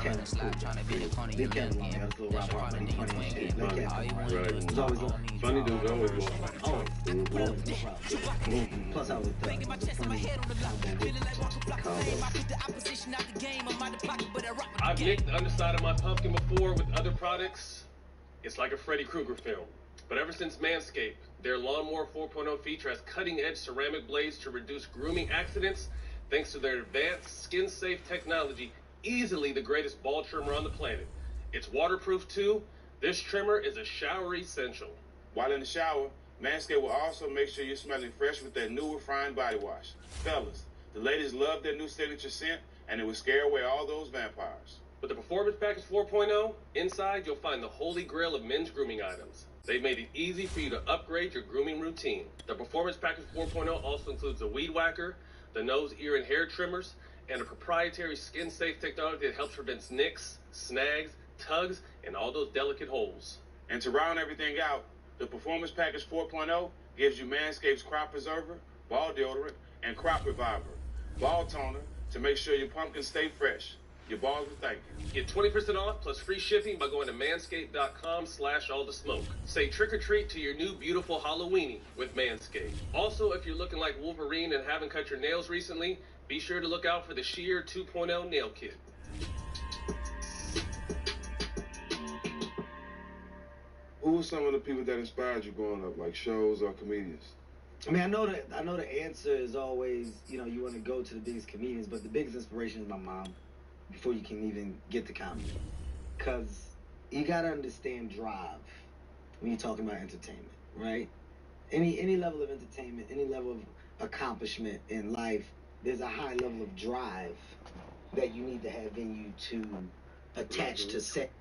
Cam was cool. Big Cam was long. He was a little rock, but he's funny as shit. Big Cam was always on. Funny dudes always go. Always. Always, no problem. Plus, I was the funny combo. I've nicked the underside of my pumpkin before with other products. It's like a Freddy Krueger film. But ever since Manscaped, their Lawnmower 4.0 feature has cutting-edge ceramic blades to reduce grooming accidents thanks to their advanced skin-safe technology, easily the greatest ball trimmer on the planet. It's waterproof too. This trimmer is a shower essential. While in the shower, Manscaped will also make sure you're smelling fresh with their new refined body wash. Fellas, the ladies love their new signature scent, and it will scare away all those vampires. With the Performance Package 4.0, inside you'll find the holy grail of men's grooming items. They've made it easy for you to upgrade your grooming routine. The Performance Package 4.0 also includes a weed whacker, the nose, ear, and hair trimmers, and a proprietary skin-safe technology that helps prevent nicks, snags, tugs, and all those delicate holes. And to round everything out, the Performance Package 4.0 gives you Manscaped's Crop Preserver, Ball Deodorant, and Crop Reviver, Ball Toner to make sure your pumpkins stay fresh. Your balls will thank you. Get 20% off plus free shipping by going to manscaped.com/allthesmoke. Say trick or treat to your new beautiful Halloweenie with Manscaped. Also, if you're looking like Wolverine and haven't cut your nails recently, be sure to look out for the Shear 2.0 nail kit. Who were some of the people that inspired you growing up, like shows or comedians? I mean, I know the answer is always, you want to go to the biggest comedians, but the biggest inspiration is my mom. Before you can even get to comedy, because you gotta understand drive when you're talking about entertainment, right? Any level of entertainment, any level of accomplishment in life, there's a high level of drive that you need to have in you to attach to set.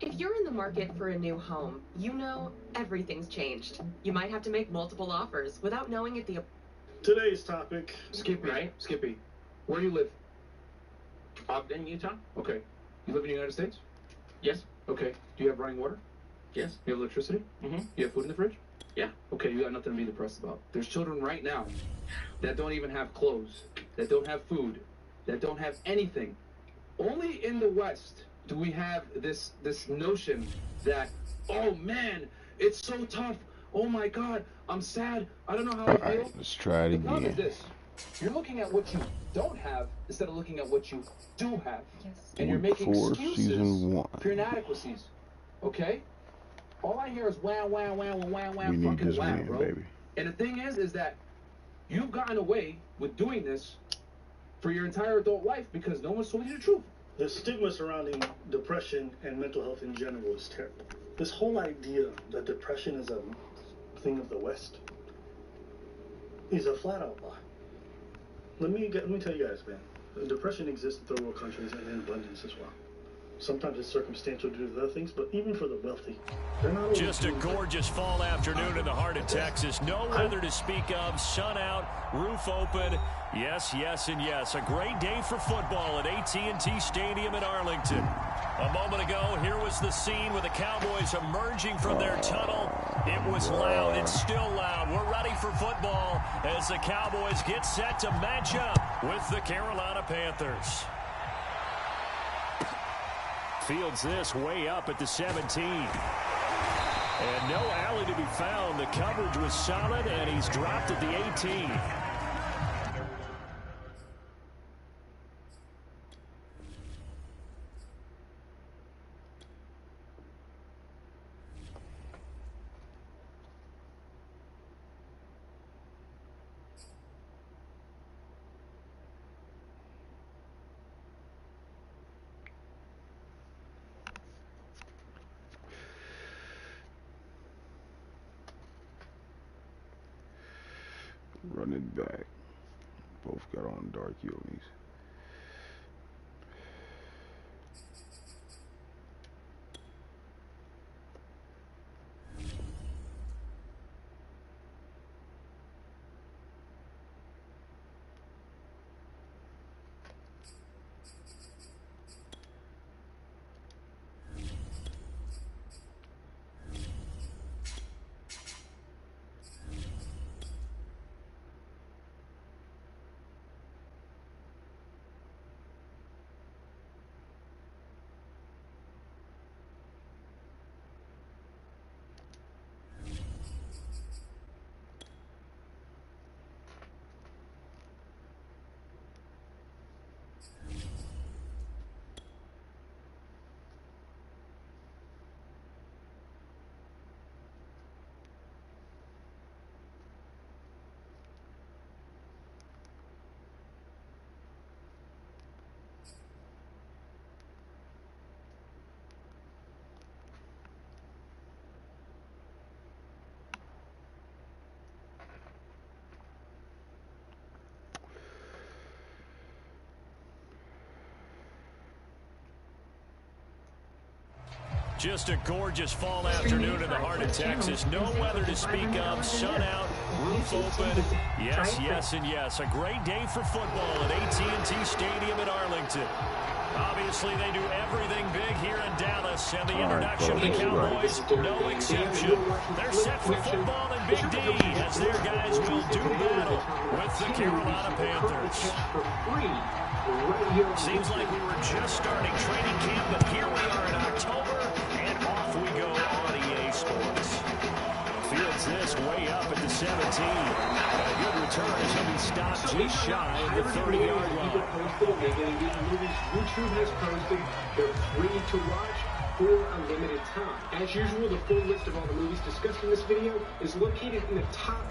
If you're in the market for a new home, everything's changed. You might have to make multiple offers without knowing if the... Today's topic... Skippy, right? Skippy, where do you live? Ogden, Utah. Okay. You live in the United States? Yes. Okay. Do you have running water? Yes. You have electricity? Mm-hmm. You have food in the fridge? Yeah. Okay, you got nothing to be depressed about. There's children right now that don't even have clothes, that don't have food, that don't have anything. Only in the West do we have this notion that, oh man, it's so tough. Oh my God, I'm sad. I don't know how I feel. Right, let's try it again. The problem is this. You're looking at what you don't have instead of looking at what you do have. Yes. And you're making excuses season 1. for your inadequacies. Okay? All I hear is wow, wow, wow, wow, wow, We need fucking this wow, win, bro. baby. And the thing is that you've gotten away with doing this for your entire adult life because no one's told you the truth. The stigma surrounding depression and mental health in general is terrible. This whole idea that depression is a thing of the West is a flat-out lie. Let me tell you guys, man. Depression exists in third world countries and in abundance as well. Sometimes it's circumstantial due to other things, but even for the wealthy, they're not always. Just a gorgeous fall afternoon in the heart of Texas. No weather to speak of. Sun out, roof open. Yes, yes, and yes. A great day for football at AT&T Stadium in Arlington. A moment ago, here was the scene with the Cowboys emerging from their tunnel. It was loud. It's still loud. We're ready for football as the Cowboys get set to match up with the Carolina Panthers. Fields this way up at the 17. And no alley to be found. The coverage was solid, and he's dropped at the 18. Run it back. Both got on dark unis. Just a gorgeous fall afternoon in the heart of Texas. No weather to speak of. Sun out, roof open. Yes, yes, and yes. A great day for football at AT&T Stadium in Arlington. Obviously, they do everything big here in Dallas, and the introduction of the Cowboys, no exception. They're set for football in Big D as their guys will do battle with the Carolina Panthers. Seems like we were just starting training camp, but here we are in October, and off we go on EA Sports. Fields this way up at the 17. A good return as he'll be stopped just shy of the 30-yard line. YouTube has posted. They're free to watch for a limited time. As usual, the full list of all the movies discussed in this video is located in the top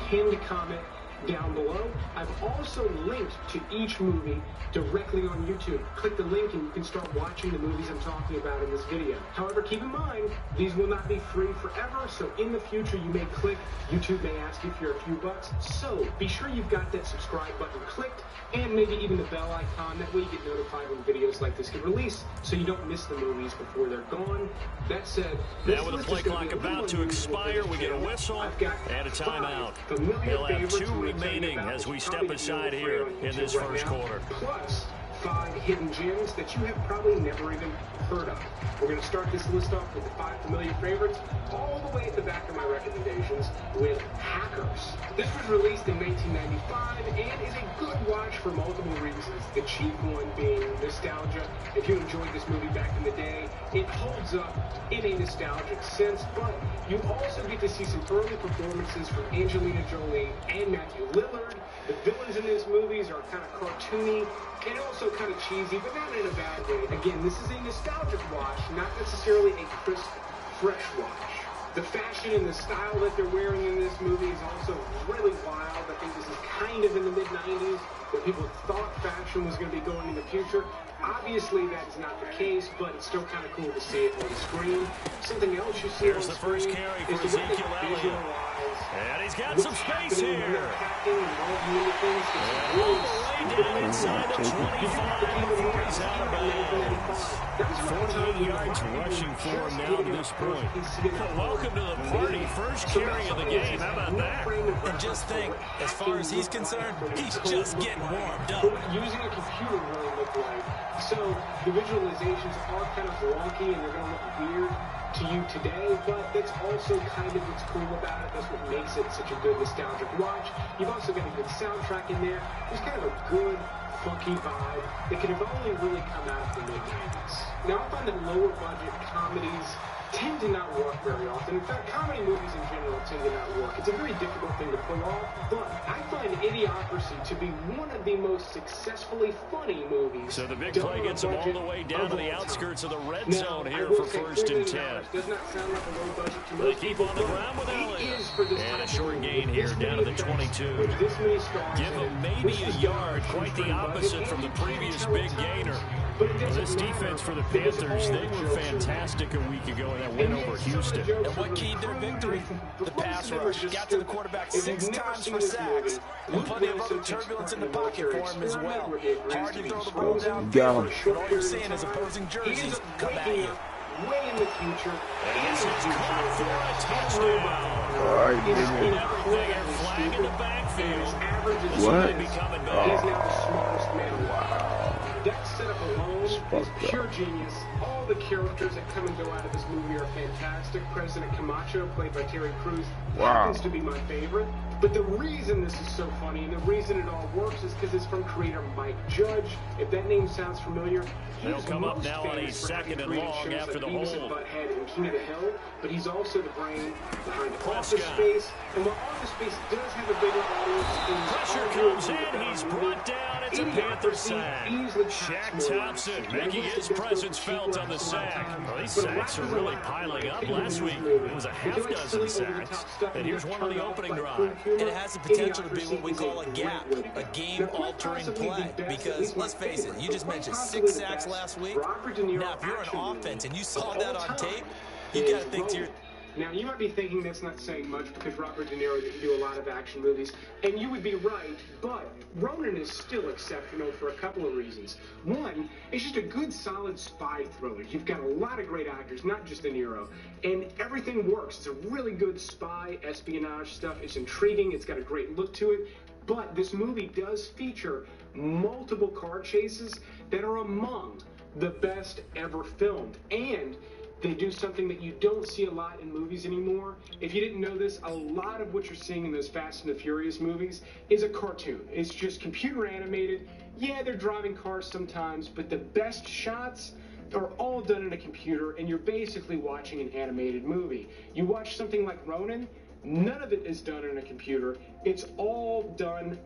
pinned comment down below. I've also linked to each movie directly on YouTube. Click the link and you can start watching the movies I'm talking about in this video. However, keep in mind, these will not be free forever, so in the future you may click. YouTube may ask you for a few bucks, so be sure you've got that subscribe button clicked and maybe even the bell icon. That way you get notified when videos like this get released so you don't miss the movies before they're gone. That said, now with the play clock about to expire, we get a whistle and a timeout. We'll have 2 remaining as we step aside here in this first quarter. Plus 5 hidden gems that you have probably never even heard of. We're going to start this list off with the 5 familiar favorites, all the way at the back of my recommendations with Hackers. This was released in 1995 and is a good watch for multiple reasons. The chief one being nostalgia. If you enjoyed this movie back in the day, it holds up in a nostalgic sense, but you also get to see some early performances from Angelina Jolie and Matthew Lillard. The villains in these movies are kind of cartoony and also kind of cheesy, but not in a bad way. Again, this is a nostalgic watch, not necessarily a crisp, fresh watch. The fashion and the style that they're wearing in this movie is also really wild. I think this is kind of in the mid-90s, where people thought fashion was going to be going in the future. Obviously, that is not the case, but it's still kind of cool to see it on the screen. Something else you see Here's on the screen first carry for is the way they Ezekiel Elliott. visualize And he's got some space here. And all the way down inside the 25 before he's out of bounds. 48 yards rushing for him now to this point. Well, welcome to the party. First carry of the game. How about that? And just think, as far as he's concerned, he's just getting warmed up. Using a computer really look like. So the visualizations are kind of wonky and they're going to look weird to you today, but that's also kind of what's cool about it. That's what makes it such a good nostalgic watch. You've also got a good soundtrack in there. There's kind of a good, funky vibe that could have only really come out of the mid-90s. Now, I find that lower budget comedies tend to not work very often. In fact, comedy movies in general tend to not work. It's a very difficult thing to pull off, but I find Idiocracy to be one of the most successfully funny movies. So the big play gets them all the way down to the outskirts of the red zone here for first and 10. Does not sound like a low budget to They keep on the ground with Elliott. And a short gain here down to the 22. Give them maybe a yard, quite the opposite from the previous big gainer. Well, this defense for the Panthers, they were fantastic a week ago in that win over Houston. And what keyed their victory? The pass rush. Got to the quarterback 6 times for sacks. And plenty of other turbulence in the pocket for him as well. Hard to throw the ball down. Got him. But all you're seeing is opposing jerseys come at you. Way in the future. And it's caught for a touchdown. All right, Everything flag in the backfield. This What? might be coming back. He's now the smartest man alive. That setup alone is pure genius. All the characters that come and go out of this movie are fantastic. President Camacho, played by Terry Crews, happens to be my favorite. But the reason this is so funny and the reason it all works is because it's from creator Mike Judge. If that name sounds familiar, They'll come up now on a second and long after the hold. Butthead and King of the Hill, but he's also the brain behind Office Space. And while Office Space does have a bigger audience, pressure comes in. He's brought down. It's a Panther sack. Shaq Thompson making his presence felt on the sack. Well, these sacks are really piling up. Last week it was a half dozen sacks, and here's one on the opening drive. And it has the potential to be what we call a gap, a game-altering play. Because let's face it, you just mentioned 6 sacks last week. Now, if you're an offense and you saw that on tape, you got to think to Now, you might be thinking that's not saying much because Robert De Niro didn't do a lot of action movies, and you would be right, but Ronin is still exceptional for a couple of reasons. One, it's just a good, solid spy thriller. You've got a lot of great actors, not just De Niro, and everything works. It's a really good spy espionage stuff. It's intriguing. It's got a great look to it. But this movie does feature multiple car chases that are among the best ever filmed. And they do something that you don't see a lot in movies anymore. If you didn't know this, a lot of what you're seeing in those Fast and the Furious movies is a cartoon. It's just computer animated. Yeah, they're driving cars sometimes, but the best shots are all done in a computer, and you're basically watching an animated movie. You watch something like Ronin, none of it is done in a computer. It's all done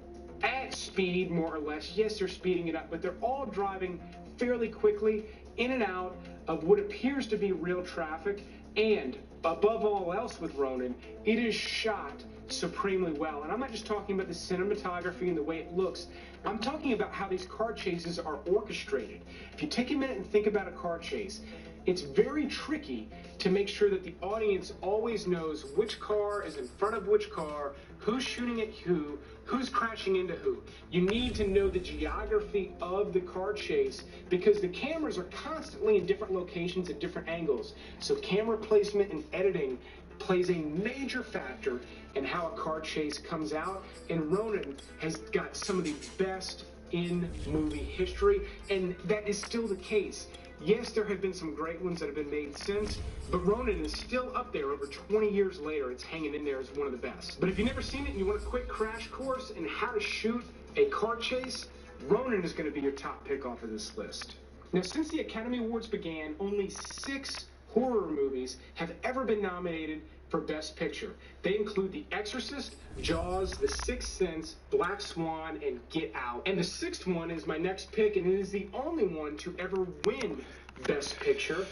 at speed, more or less. Yes, they're speeding it up, but they're all driving fairly quickly in and out of what appears to be real traffic, and above all else with Ronin, it is shot supremely well. And I'm not just talking about the cinematography and the way it looks. I'm talking about how these car chases are orchestrated. If you take a minute and think about a car chase, it's very tricky to make sure that the audience always knows which car is in front of which car, who's shooting at who, who's crashing into who. You need to know the geography of the car chase because the cameras are constantly in different locations at different angles. So camera placement and editing plays a major factor in how a car chase comes out, and Ronin has got some of the best in movie history, and that is still the case. Yes, there have been some great ones that have been made since, but Ronin is still up there over 20 years later. It's hanging in there as one of the best. But if you've never seen it and you want a quick crash course in how to shoot a car chase, Ronin is going to be your top pick off of this list. Now, since the Academy Awards began, only 6 horror movies have ever been nominated for Best Picture. They include The Exorcist, Jaws, The Sixth Sense, Black Swan, and Get Out. And the 6th one is my next pick, and it is the only one to ever win Best Picture.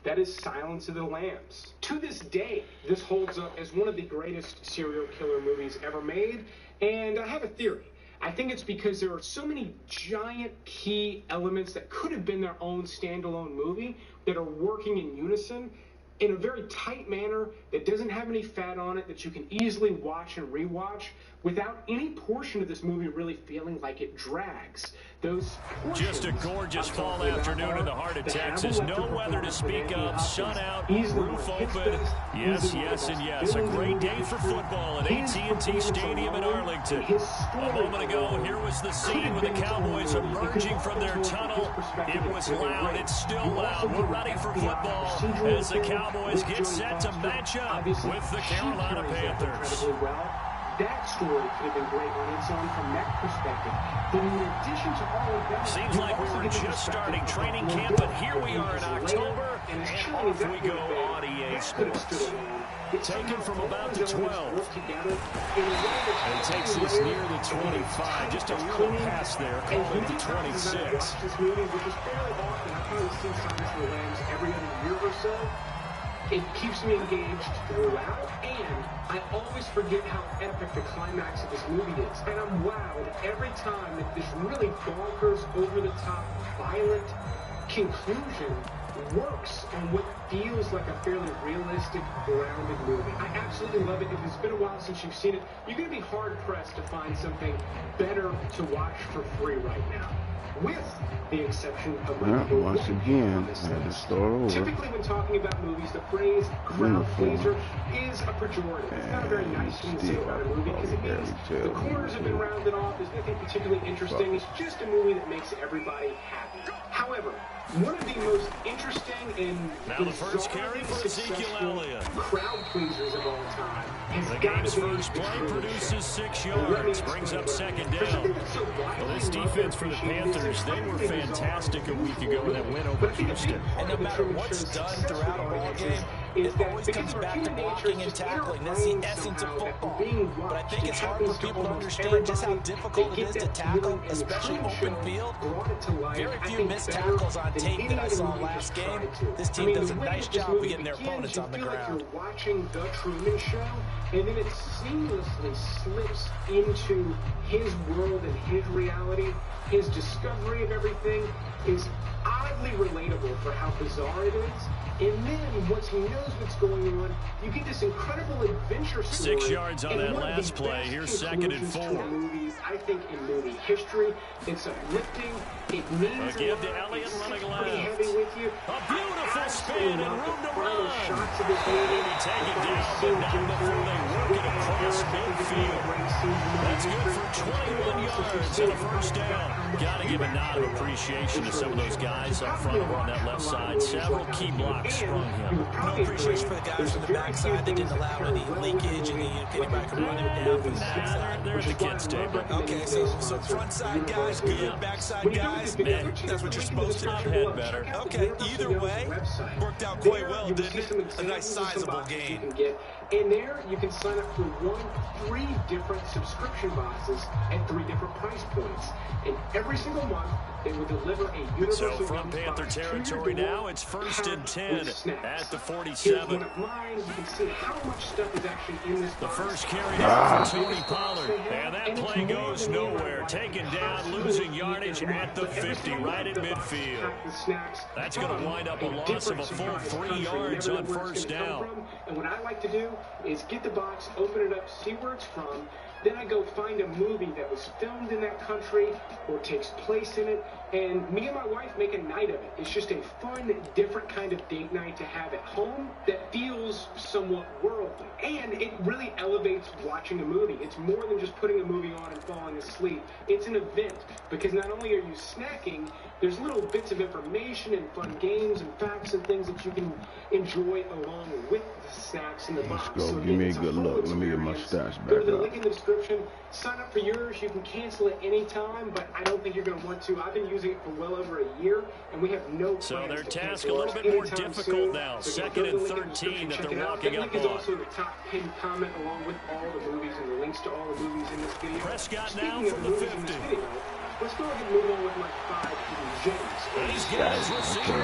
That is Silence of the Lambs. To this day, this holds up as one of the greatest serial killer movies ever made, and I have a theory. I think it's because there are so many giant key elements that could have been their own standalone movie that are working in unison in a very tight manner that doesn't have any fat on it, that you can easily watch and rewatch without any portion of this movie really feeling like it drags. Those just a gorgeous fall afternoon in the heart of Texas. No weather to speak of. Sun out, roof open. Yes, yes, and yes. A great day for football at AT&T Stadium in Arlington. A moment ago, here was the scene with the Cowboys emerging from their tunnel. It was loud. It's still loud. We're ready for football as the Cowboys get set to match up with the Carolina Panthers. That story could have been great on its own from that perspective. But in addition to all of that, seems like we were just starting training camp, but here we are in October, and off we go on EA Sports. Taken from about the 12. And takes this near the 25. Just a little pass there, called it the 26. This movie, which is fairly often. I've probably seen Silence of the Lambs every other year or so. It keeps me engaged throughout, and I always forget how epic the climax of this movie is. And I'm wowed every time that this really bonkers, over-the-top, violent conclusion works on what feels like a fairly realistic, grounded movie. I absolutely love it. If it's been a while since you've seen it, you're going to be hard-pressed to find something better to watch for free right now. With the exception of once again, I had to start over. Typically, when talking about movies, the phrase crowd pleaser is a pejorative. It's not a very nice thing to say about a movie because it means the corners have been rounded off. There's nothing particularly interesting. It's just a movie that makes everybody happy. However, one of the most interesting and bizarrely successful crowd pleasers of all time has the got game's to be first play produces 6 yards, brings up 2nd down. Well, this defense for the Panthers, they were fantastic a week ago with that win over Houston. And no matter what's done throughout a ball game, it always comes back to blocking and tackling. That's the essence of football. But I think it's hard for people to understand just how difficult it is to tackle, especially open field. Very few missed tackles on tape that I saw last game. This team does a nice job of getting their opponents on the ground. You're watching The Truman Show, and then it seamlessly slips into his world and his reality. His discovery of everything is oddly relatable for how bizarre it is, And then, once he knows what's going on, you get this incredible adventure story. 6 yards on that last play. Here's 2nd and 4. Movies, I think, in movie history. It's uplifting. It means give to Elliott running left. Pretty heavy with you. A beautiful spin and room to run. Shots of this movie. Take it down, but not before they work it across midfield. That's good for 21 yards and a first down. Got to give a nod of appreciation to some of those guys up front over on that left side. Several key blocks sprung him. No appreciation for the guys on the backside that didn't allow any leakage and anybody could run him down. They're at the kids' table. Okay, so front side guys, good. Backside guys, man, that's what you're supposed to. I've had better. Okay, either way, worked out quite well, didn't it? A nice sizable gain. And there, you can sign up for 3 different subscription boxes at 3 different price points. And every single month, they will deliver a universal. So from Panther territory now, it's 1st and 10 at the 47. You can see how much stuff is actually in this the box. first carry down for Tony Pollard. And that play goes nowhere. Taken down, losing yardage at the 50, right at midfield. That's going to wind up a loss of a full 3 yards on first down. And what I like to do is get the box, open it up, see where it's from. Then I go find a movie that was filmed in that country or takes place in it, and me and my wife make a night of it. It's just a fun, different kind of date night to have at home that feels somewhat worldly. And it really elevates watching a movie. It's more than just putting a movie on and falling asleep. It's an event, because not only are you snacking, there's little bits of information and fun games and facts and things that you can enjoy along with the snacks in the box. Let's go. So Give me a it's good full look. Let me get my experience. stats Go back to the up. link in the description. Sign up for yours. You can cancel it anytime, but I don't think you're going to want to. I've been using it for well over a year, and we have no plans So their to task a cancel little ours bit more anytime difficult soon. now. So 2nd and go to the link in the 13 that description, they're check it out. walking That up link is on. also in the top pinned comment along with all the movies and the links to all the movies in this video. Prescott Speaking now of from the movies 50. in this video, let's go ahead and move on with my 5 hidden gems. He's got his receiver.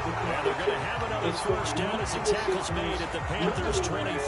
And they're going to have another first down as the tackle's made at the Panthers' 23. A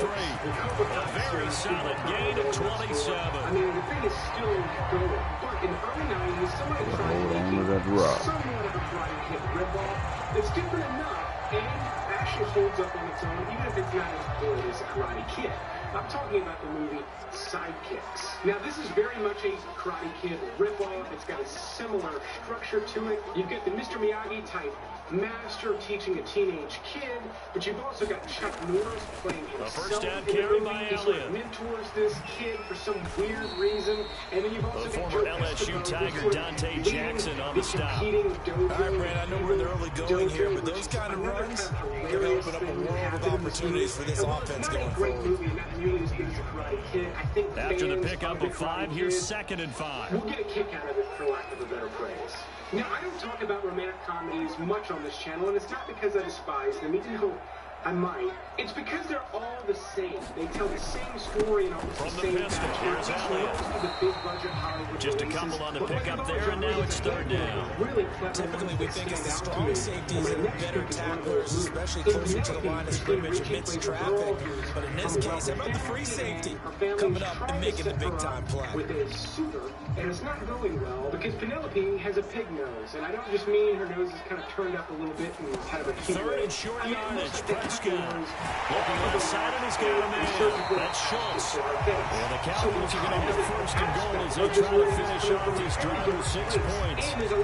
very solid gain of 27. I mean, the thing is still going. But in the early 90s, somebody tried Hold to on make to that it rock. somewhat of a karate kid ripoff. It's different enough and actually holds up on its own, even if it's not as good as a Karate Kid. I'm talking about the movie Sidekicks. Now, this is very much a Karate Kid ripoff. It's got a similar structure to it. You've got the Mr. Miyagi type master teaching a teenage kid, but you've also got Chuck Norris playing himself. A first down in the carry movie. by He sort of Elliott. mentors this kid for some weird reason. And then you've also The got former Joe LSU Pescopo, Tiger sort of Dante leading Jackson on the stop. competing dojo. All right, Brad, I know where they're early going here, but those kind of runs could open up a world of opportunities for this offense going forward. After the pickup of 5, here's 2nd and 5. We'll get a kick out of it, for lack of a better phrase. Now, I don't talk about romantic comedies much on this channel, and it's not because I despise them, even though I might. It's because they're all the same. They tell the same story and almost the same pistol, here's Elliott. Just a couple on the pickup there, and now it's 3rd down. Typically, we think it's the strong safeties and better tacklers, especially closer to the line of scrimmage amidst traffic. But in this case, how about the free safety coming up and making the big-time play? With a suitor, and it's not going well because Penelope has a pig nose, and I don't just mean her nose is kind of turned up a little bit and kind of a cute 3rd and short yardage. Prescott looking left side, and he's got a man. That's Schultz. And the Cowboys are going to have 1st and goal as they try to finish off this drive with 6 points. And in a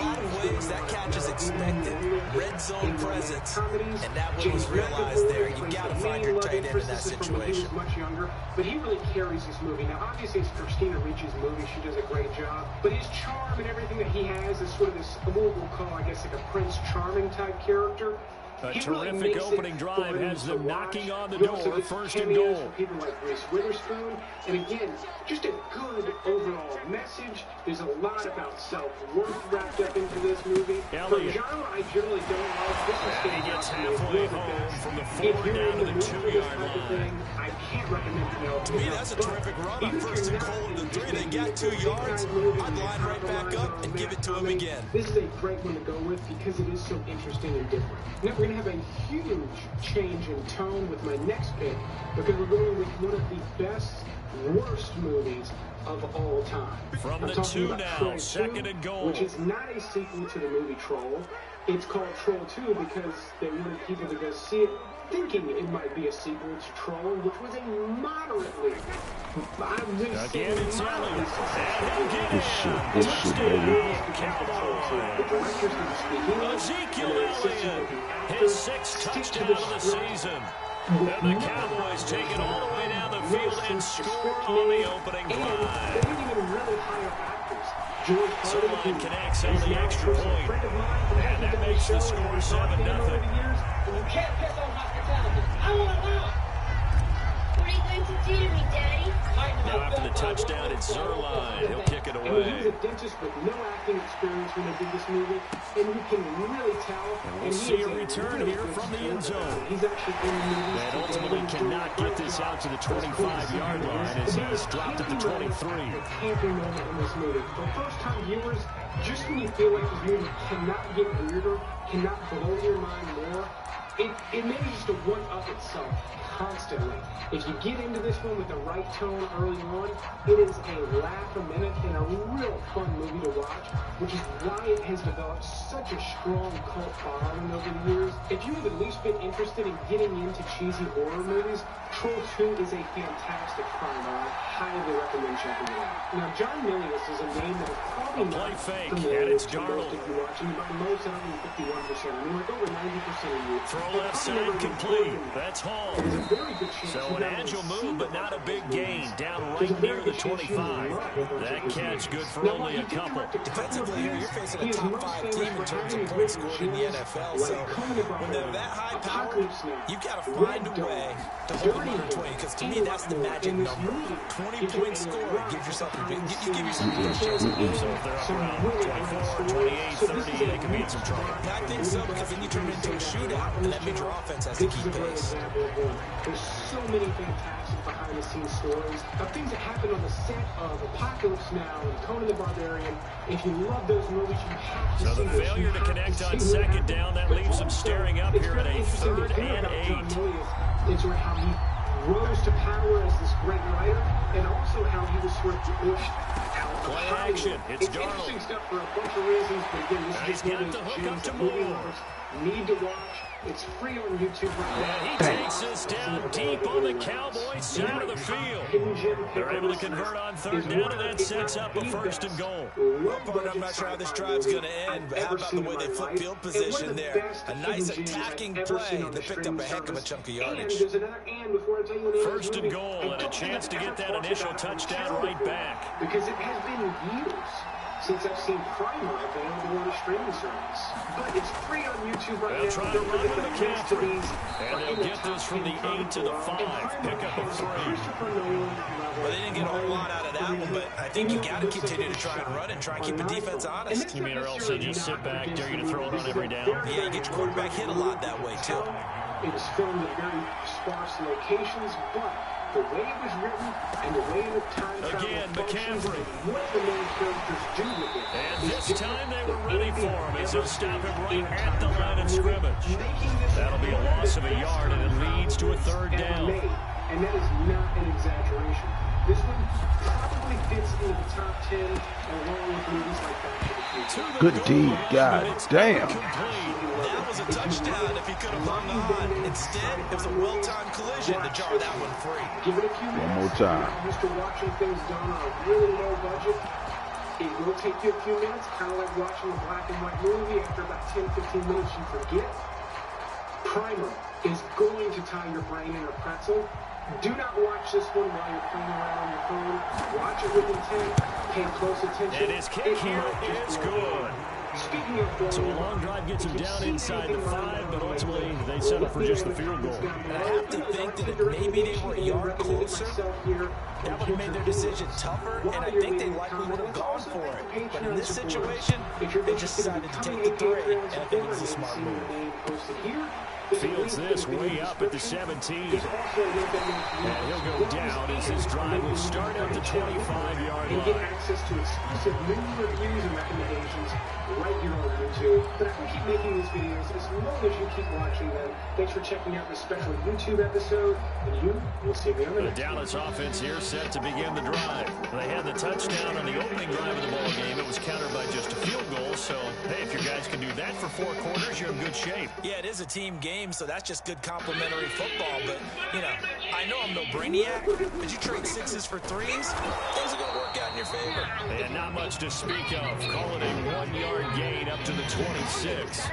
lot of ways, that catch is expected. Red zone presence, and that one was realized there. You got to find your tight end in that situation. Much younger, but he really carries this movie. Now, obviously, it's Christina Ricci's movie. She does a great job. But his charm and everything that he has is sort of this, what we'll call, I guess, like a Prince Charming type character. A terrific opening drive has them knocking on the door. 1st and goal. People like Reese Witherspoon, and again, just a good overall message. There's a lot about self-worth wrapped up into this movie. For genre, I generally don't like this. And he gets halfway home from the 4 down to the 2-yard line. I can't recommend Penelope. To me, that's a terrific run on 1st and goal to the 3. They got 2 yards. I'd line right back up and give it to him again. This is a great one to go with because it is so interesting and different. Now, we're going to have a huge change in tone with my next pick because we're going with one of the best, worst movies of all time. From the 2 now, 2nd and goal. Which is not a sequel to the movie Troll. It's called Troll 2 because they wanted people to go see it thinking it might be a sequel to Troll, which was a moderately, again, it's Elliott. This shit, baby. Ezekiel Elliott, his 6th touchdown of the season. And the Cowboys take it all the way down the field and score on the opening drive. Zerline connects on the extra point. And that makes the score 7-0. You can't piss on hospitality. I want to know. What are you going to do to me, Daddy? Now after the touchdown, it's Zerline. He'll kick it He away. was a dentist with no acting experience when they did this movie, and you can really tell. And we'll see a return here from the end zone. He's actually in the movie. And ultimately cannot get this out to the 25-yard line as he's dropped at the 23. Camping moment in this movie. For first-time viewers, just when you feel like this movie cannot get weirder, cannot blow your mind more, it may just a one-up itself constantly. If you get into this one with the right tone early on, it is a laugh a minute and a real fun movie to watch, which is why it has developed such a strong cult following over the years. If you have at least been interested in getting into cheesy horror movies, Troll 2 is a fantastic primer. I highly recommend checking it out. Now, John Milius is a name that is probably not familiar and it's to most of you watching, but most 151%. I mean, like over 90% of you. Throw left side complete. That's Hall. So an agile move, but not a big gain. Down right near the 25. That catch good for only a couple. Defensively here, you're facing a top 5 team in terms of points scored in the NFL. So when they're that high powered, you've got to find a way to hold them under 20. Because to me, that's the magic number. 20-point score gives yourself a big, you give yourself a big chance to win. So if they're up around 24, 28, 30, they could be in some trouble. I think so, because then you turn it into a shootout, and that means your offense has to keep pace. There's so many fantastic behind-the-scenes stories of things that happened on the set of Apocalypse Now and Conan the Barbarian. If you love those movies, you have to see So the failure to connect on second down, that leaves them staring up here at a 3rd and 8. It's how he rose to power as this great writer, and also how he was sort of pushed out of Play action. It's Darnold. interesting stuff for a bunch of reasons, but again, this is got the hook up to Moore. Need to watch. It's free on YouTube right now. And he takes this down deep on the Cowboys side of the field. They're able to convert on 3rd down, and that sets up a 1st and goal. Well, partner, I'm not sure how this drive's going to end, but how about the way they flip field position there? A nice attacking play that picked up a heck of a chunk of yardage. 1st and goal, and a chance to get that initial touchdown right back. Because it has been years since I've seen Primer available on a streaming service. But it's free on YouTube right now. They'll try to run with McCaffrey. And they'll get this from the 8 to the 5. Pick up a 3. Well, they didn't get a whole lot out of that one, but I think you got to continue to try and run and try and keep the defense honest. You mean or else they just sit back, dare you to throw it on every down? Yeah, you get your quarterback hit a lot that way, too. It was filmed in very sparse locations, but the way it was written and the way the time again, McCaffrey. What the main characters do with it. And this time they were ready for him as they'll stop him right at the line of scrimmage. That'll be a loss of a yard, and it leads to a 3rd down. And that is not an exaggeration. This one probably fits into the top 10 along with movies like Back to the Future. Good D, god damn. That was a touchdown if he could have hung on. Instead, it was a well-timed collision to jar that one free. Give it a few minutes. One more time. Used to watching things done on a really low budget. It will take you a few minutes, kind of like watching a black and white movie. After about 10, 15 minutes, you forget. Primer is going to tie your brain in a pretzel. Do not watch this one while you're playing around on your phone. Watch it with intent. Pay close attention. And his kick here is good. So a long drive gets him down inside the 5, but ultimately they settle for just the field goal. And I have to think that if maybe they were a yard closer, that would have made their decision tougher, and I think they likely would have gone for it. But in this situation, they just decided to take the 3, and I think it was a smart move. Fields this way up at the 17. And he'll go down as this drive will start at the 25-yard line. And get access to exclusive menu reviews and recommendations right here on YouTube. But I will keep making these videos as long as you keep watching them. Thanks for checking out this special YouTube episode. And you will see me on the next one. The Dallas offense here set to begin the drive. They had the touchdown on the opening drive of the ball game. It was countered by just a field goal. So, hey, if your guys can do that for 4 quarters, you're in good shape. Yeah, it is a team game, so that's just good complimentary football. But, you know, I know I'm no brainiac, but you trade 6s for 3s, things are going to work out in your favor. And not much to speak of. Call it a 1-yard gain up to the 26.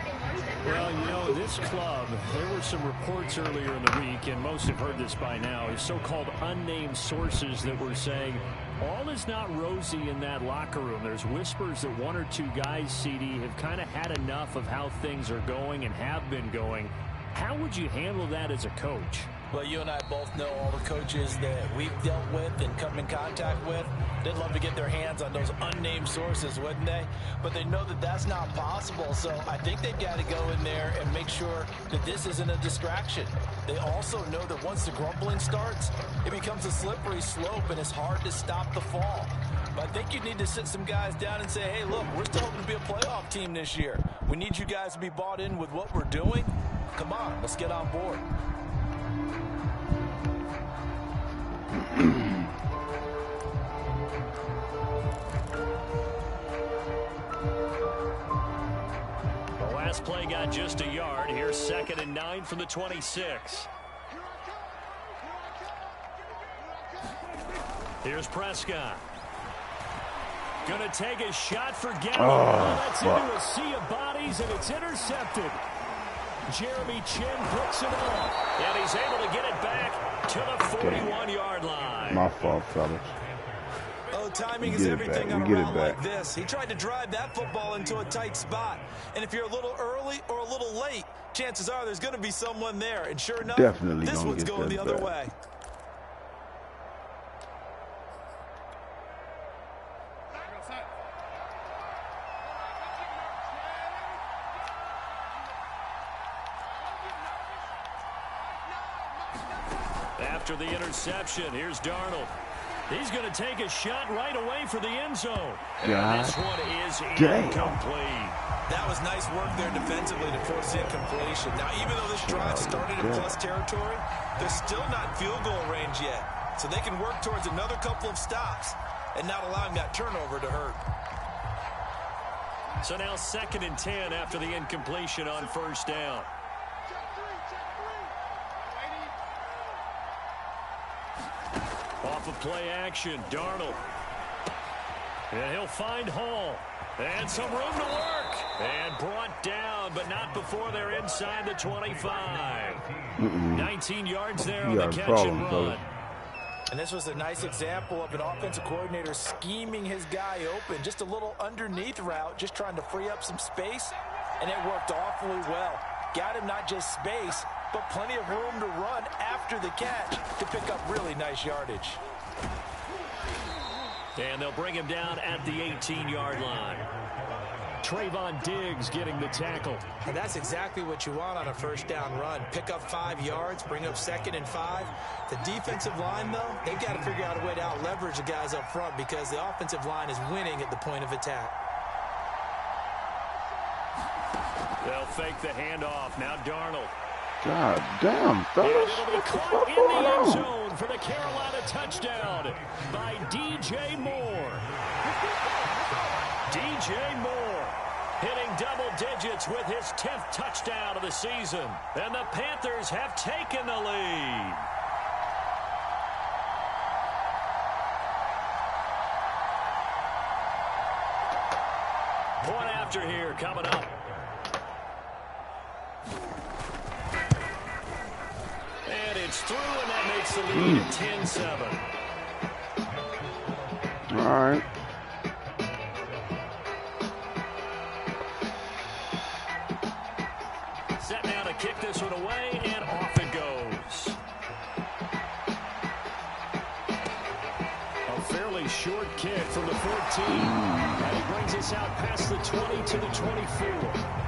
Well, you know, this club, there were some reports earlier in the week, and most have heard this by now, is so-called unnamed sources that were saying all is not rosy in that locker room. There's whispers that 1 or 2 guys, CD, have kind of had enough of how things are going and have been going. How would you handle that as a coach? Well, you and I both know all the coaches that we've dealt with and come in contact with. They'd love to get their hands on those unnamed sources, wouldn't they? But they know that that's not possible, so I think they've got to go in there and make sure that this isn't a distraction. They also know that once the grumbling starts, it becomes a slippery slope and it's hard to stop the fall. But I think you need to sit some guys down and say, hey, look, we're still hoping to be a playoff team this year. We need you guys to be bought in with what we're doing. Come on, let's get on board. The last play got just a yard. Here's 2nd and 9 from the 26. Here's Prescott. Gonna take a shot for Gallup. That's into a sea of bodies, and it's intercepted. Jeremy Chin picks it up, and he's able to get it back to the 41-yard line. My fault, fellas. Oh, timing is everything on a route like this. He tried to drive that football into a tight spot. And if you're a little early or a little late, chances are there's going to be someone there. And sure enough, this one's going the other way. After the interception, here's Darnold. He's going to take a shot right away for the end zone. And this one is incomplete. That was nice work there defensively to force the incompletion. Now, even though this drive started in plus territory, they're still not field goal range yet. So they can work towards another couple of stops and not allowing that turnover to hurt. So now 2nd and 10 after the incompletion on 1st down. Off of play action, Darnold. And he'll find Hall. And some room to work. And brought down, but not before they're inside the 25. 19 yards there on the catch and run. And this was a nice example of an offensive coordinator scheming his guy open. Just a little underneath route, just trying to free up some space. And it worked awfully well. Got him not just space, but plenty of room to run after the catch to pick up really nice yardage. And they'll bring him down at the 18-yard line. Trayvon Diggs getting the tackle. And that's exactly what you want on a 1st down run. Pick up 5 yards, bring up 2nd and 5. The defensive line, though, they've got to figure out a way to out-leverage the guys up front because the offensive line is winning at the point of attack. They'll fake the handoff. Now Darnold. God damn, fellas. Caught in the end zone for the Carolina touchdown by DJ Moore. DJ Moore hitting double digits with his 10th touchdown of the season. And the Panthers have taken the lead. Point after here coming up. And it's through, and that makes the lead at 10-7. All right. Set now to kick this one away, and off it goes. A fairly short kick from the 14. And he brings us out past the 20 to the 24.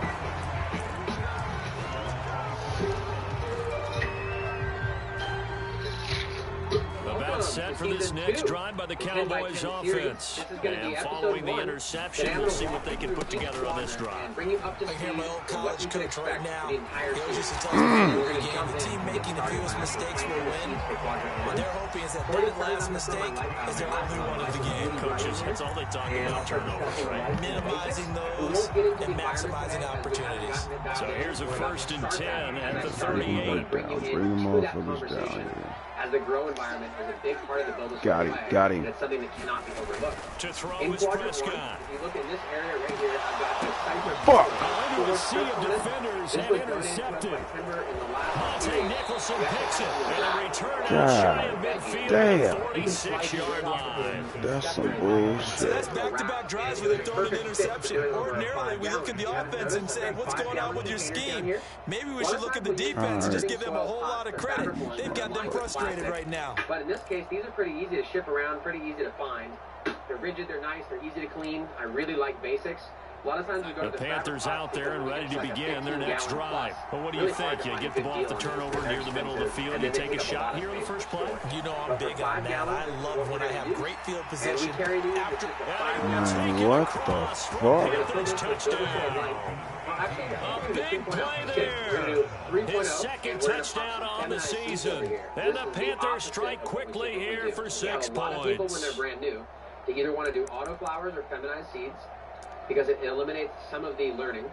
set for this next drive by the Cowboys offense. And following the interception, we'll see what they can put together on this drive. I hear my old college coach right now. He always used to tell us before every game, the team making the fewest mistakes will win. What they're hoping is that that last mistake is their only one of the game. Coaches, that's all they talk about, turnovers, right? Minimizing those and maximizing opportunities. So here's a 1st and 10 at the 38. Bring the motherfuckers down here. As the grow environment is a big part of the build. Got him. That's something that cannot be overlooked. To throw in is Prescott. If you look in this area right here, I've got the Cypress. Fuck! Under a sea of defenders and intercepted. Monte Nicholson picks it. And a return out shy of midfield at the 46-yard line. That's some bullshit. So that's back-to-back drives where they throw an interception. Ordinarily, we look at the offense and say, what's going on with your scheme? Maybe we should look at the defense and just give them a whole lot of credit. They've got them frustrated right now. But in this case, these are pretty easy to ship around, pretty easy to find. They're rigid, they're nice, they're easy to clean. I really like basics. A lot of times we go to the Panthers out there and ready to begin their next drive. But what do you think? You get the ball off the turnover near the middle of the field, you take a shot here on the first play? You know I'm big on that. I love when I have great field position. After What the fuck? Panthers touchdown. A big play there. His second touchdown on the season. And the Panthers strike quickly here for 6 points. A lot of people, when they're brand new, they either want to do autoflowers or feminized seeds because it eliminates some of the learning.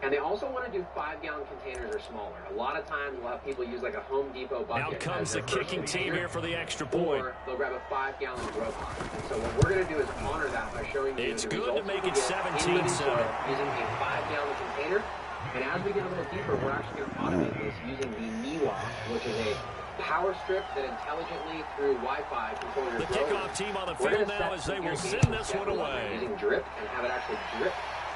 And they also want to do 5-gallon containers or smaller. A lot of times we'll have people use like a Home Depot bucket. Out comes the kicking team here for the extra point. Or they'll grab a 5-gallon grow pot. And so what we're going to do is honor that by showing you it's good to make it 17-7. Using a 5-gallon container. And as we get a little deeper, we're actually going to automate this using the NIWA, which is a power strip that intelligently through Wi-Fi controls your The kickoff team on the field now as they will send this one away. Using drip and have it actually drip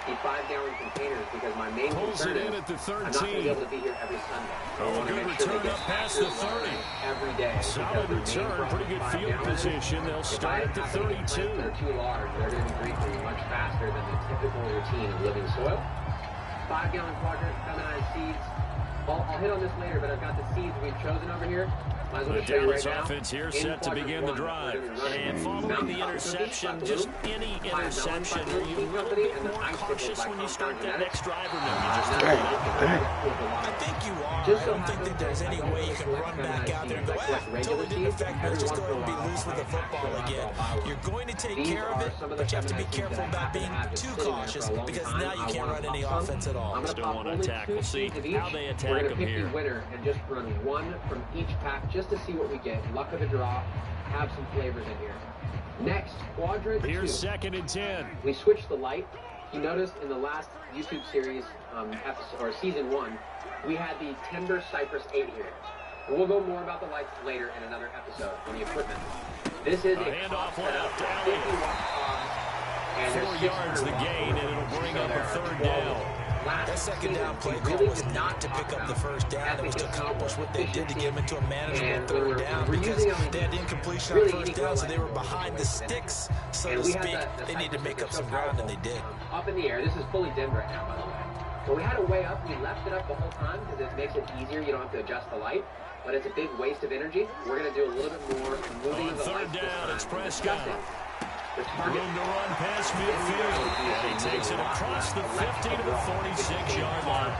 the 5-gallon containers because my main concern is at the 13. I'm not going to be able to be here every Sunday. Oh, a good return up past the 30. Every day. Solid return, pretty good field position. They'll start at the 32. They're too large. They're going to be breathing much faster than the typical routine of living soil. 5-gallon quadrant, feminized seeds. I'll hit on this later, but I've got the seeds we've chosen over here. Might as well show you right now. Offense here set to begin the drive. And following the interception, just any interception, are you a little bit more cautious when you start that next drive, or no? You just I think you are. I don't think that there's any way you can run back out there and go, totally didn't affect me. Let's just go ahead and be loose with the football again. You're going to take care of it, but you have to be careful about being too cautious because now you can't run any offense at all. Still want to attack. We'll see how they attack them here. Winner and just run one from each pack just to see what we get. Luck of the draw. Have some flavors in here. Next, quadrant 2. Here's 2nd and 10. We switched the light. You noticed in the last YouTube series, episode, or season 1, we had the Timber Cypress 8 here. And we'll go more about the lights later in another episode on the equipment. This is a handoff left to Elliott. And 4 yards the gain, and it'll bring up a 3rd down. That second down play call was not to pick up the first down. It was to accomplish what they did to get them into a manageable 3rd down because they had incompletion on first down, so they were behind the sticks, so to speak. They needed to make up some ground, and they did. Up in the air. This is fully dimmed right now, by the way. But we had a way up. We left it up the whole time because it makes it easier. You don't have to adjust the light. But it's a big waste of energy. We're going to do a little bit more moving of the lights. 3rd down, it's Prescott. Room to run past midfield. He takes it across the 50 to the 46-yard line.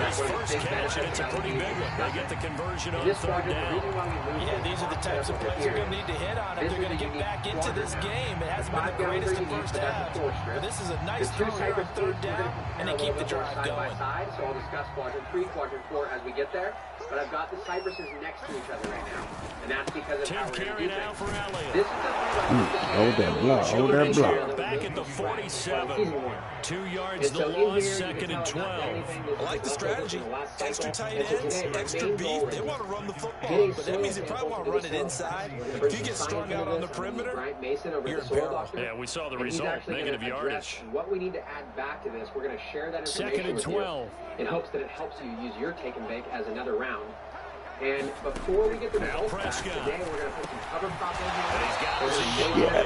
His first catch, and it's a pretty big one. They get the conversion on 3rd down. Yeah, these are the types of plays they're going to need to hit on if they're going to get back into this game. It hasn't been the greatest of first halves, but this is a nice throw here on 3rd down, and they keep the drive going. So I'll discuss quadrant 3, quadrant 4 as we get there. But I've got the cypresses next to each other right now, and that's because of how we're going to do now for Elliott. This is Hold that block. Hold that block. Back at the 47. 2 yards the loss, 2nd and 12. I like the strategy. Extra tight ends, extra beef. They want to run the football, but that means they probably want to run it inside. If you get strung out on the perimeter, you're in peril. Yeah, we saw the result. Negative yardage. What we need to add back to this, we're going to share that information 2nd and 12. in hopes that it helps you use your take and bake as another round. And before we get the results back, today we're going to put some cover crop in here.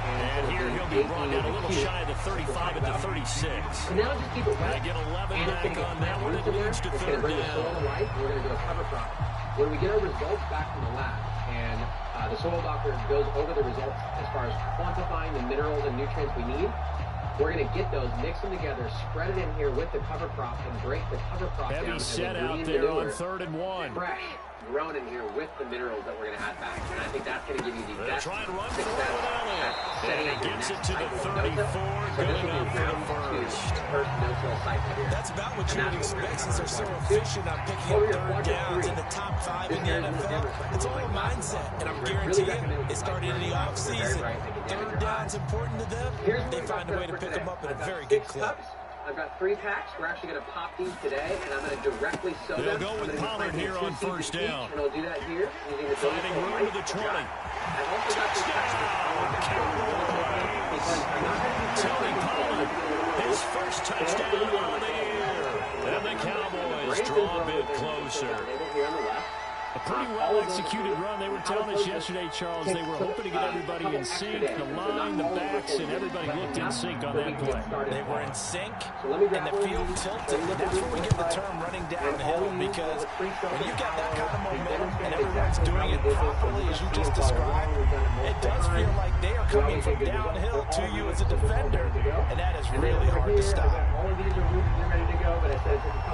And here he'll be brought down a little shy of the 35 at the 36. And now just keep it wet. Get 11 back on that one. It leads to 3rd down. We're going to do a cover crop. When we get our results back from the lab, and The soil doctor goes over the results as far as quantifying the minerals and nutrients we need. We're going to get those, mix them together, spread it in here with the cover crop, and break the cover crop down. Heavy set out there on 3rd and 1. Fresh, grown in here with the minerals that we're going to add back. And I think that's going to give you the best try and run success at setting up your gets it next to the cycle. 34, going up for the first no-till cycle here. That's about what you would expect since they're so efficient on picking up 3rd downs in the top 5 in the NFL. It's all a mindset, and I'm guaranteeing it started in the offseason. 3rd down's important to them. They find a way to pick them up at a very good clip. I've got 3 packs. We're actually going to pop these today, and I'm going to directly sow them. They'll go with Pollard here on 1st down. And I'll do that here using the finding room to the 20. I've also got these packs. Tony Pollard, his first touchdown of the year. And the Cowboys draw a bit closer. A pretty well-executed run. They were telling us yesterday, Charles, they were hoping to get everybody in sync. The line, the backs, and everybody looked in sync on that play. They were in sync, and the field tilted. And that's where we get the term running downhill, because when you get that kind of momentum and everyone's doing it properly, as you just described, it does feel like they are coming from downhill to you as a defender, and that is really hard to stop.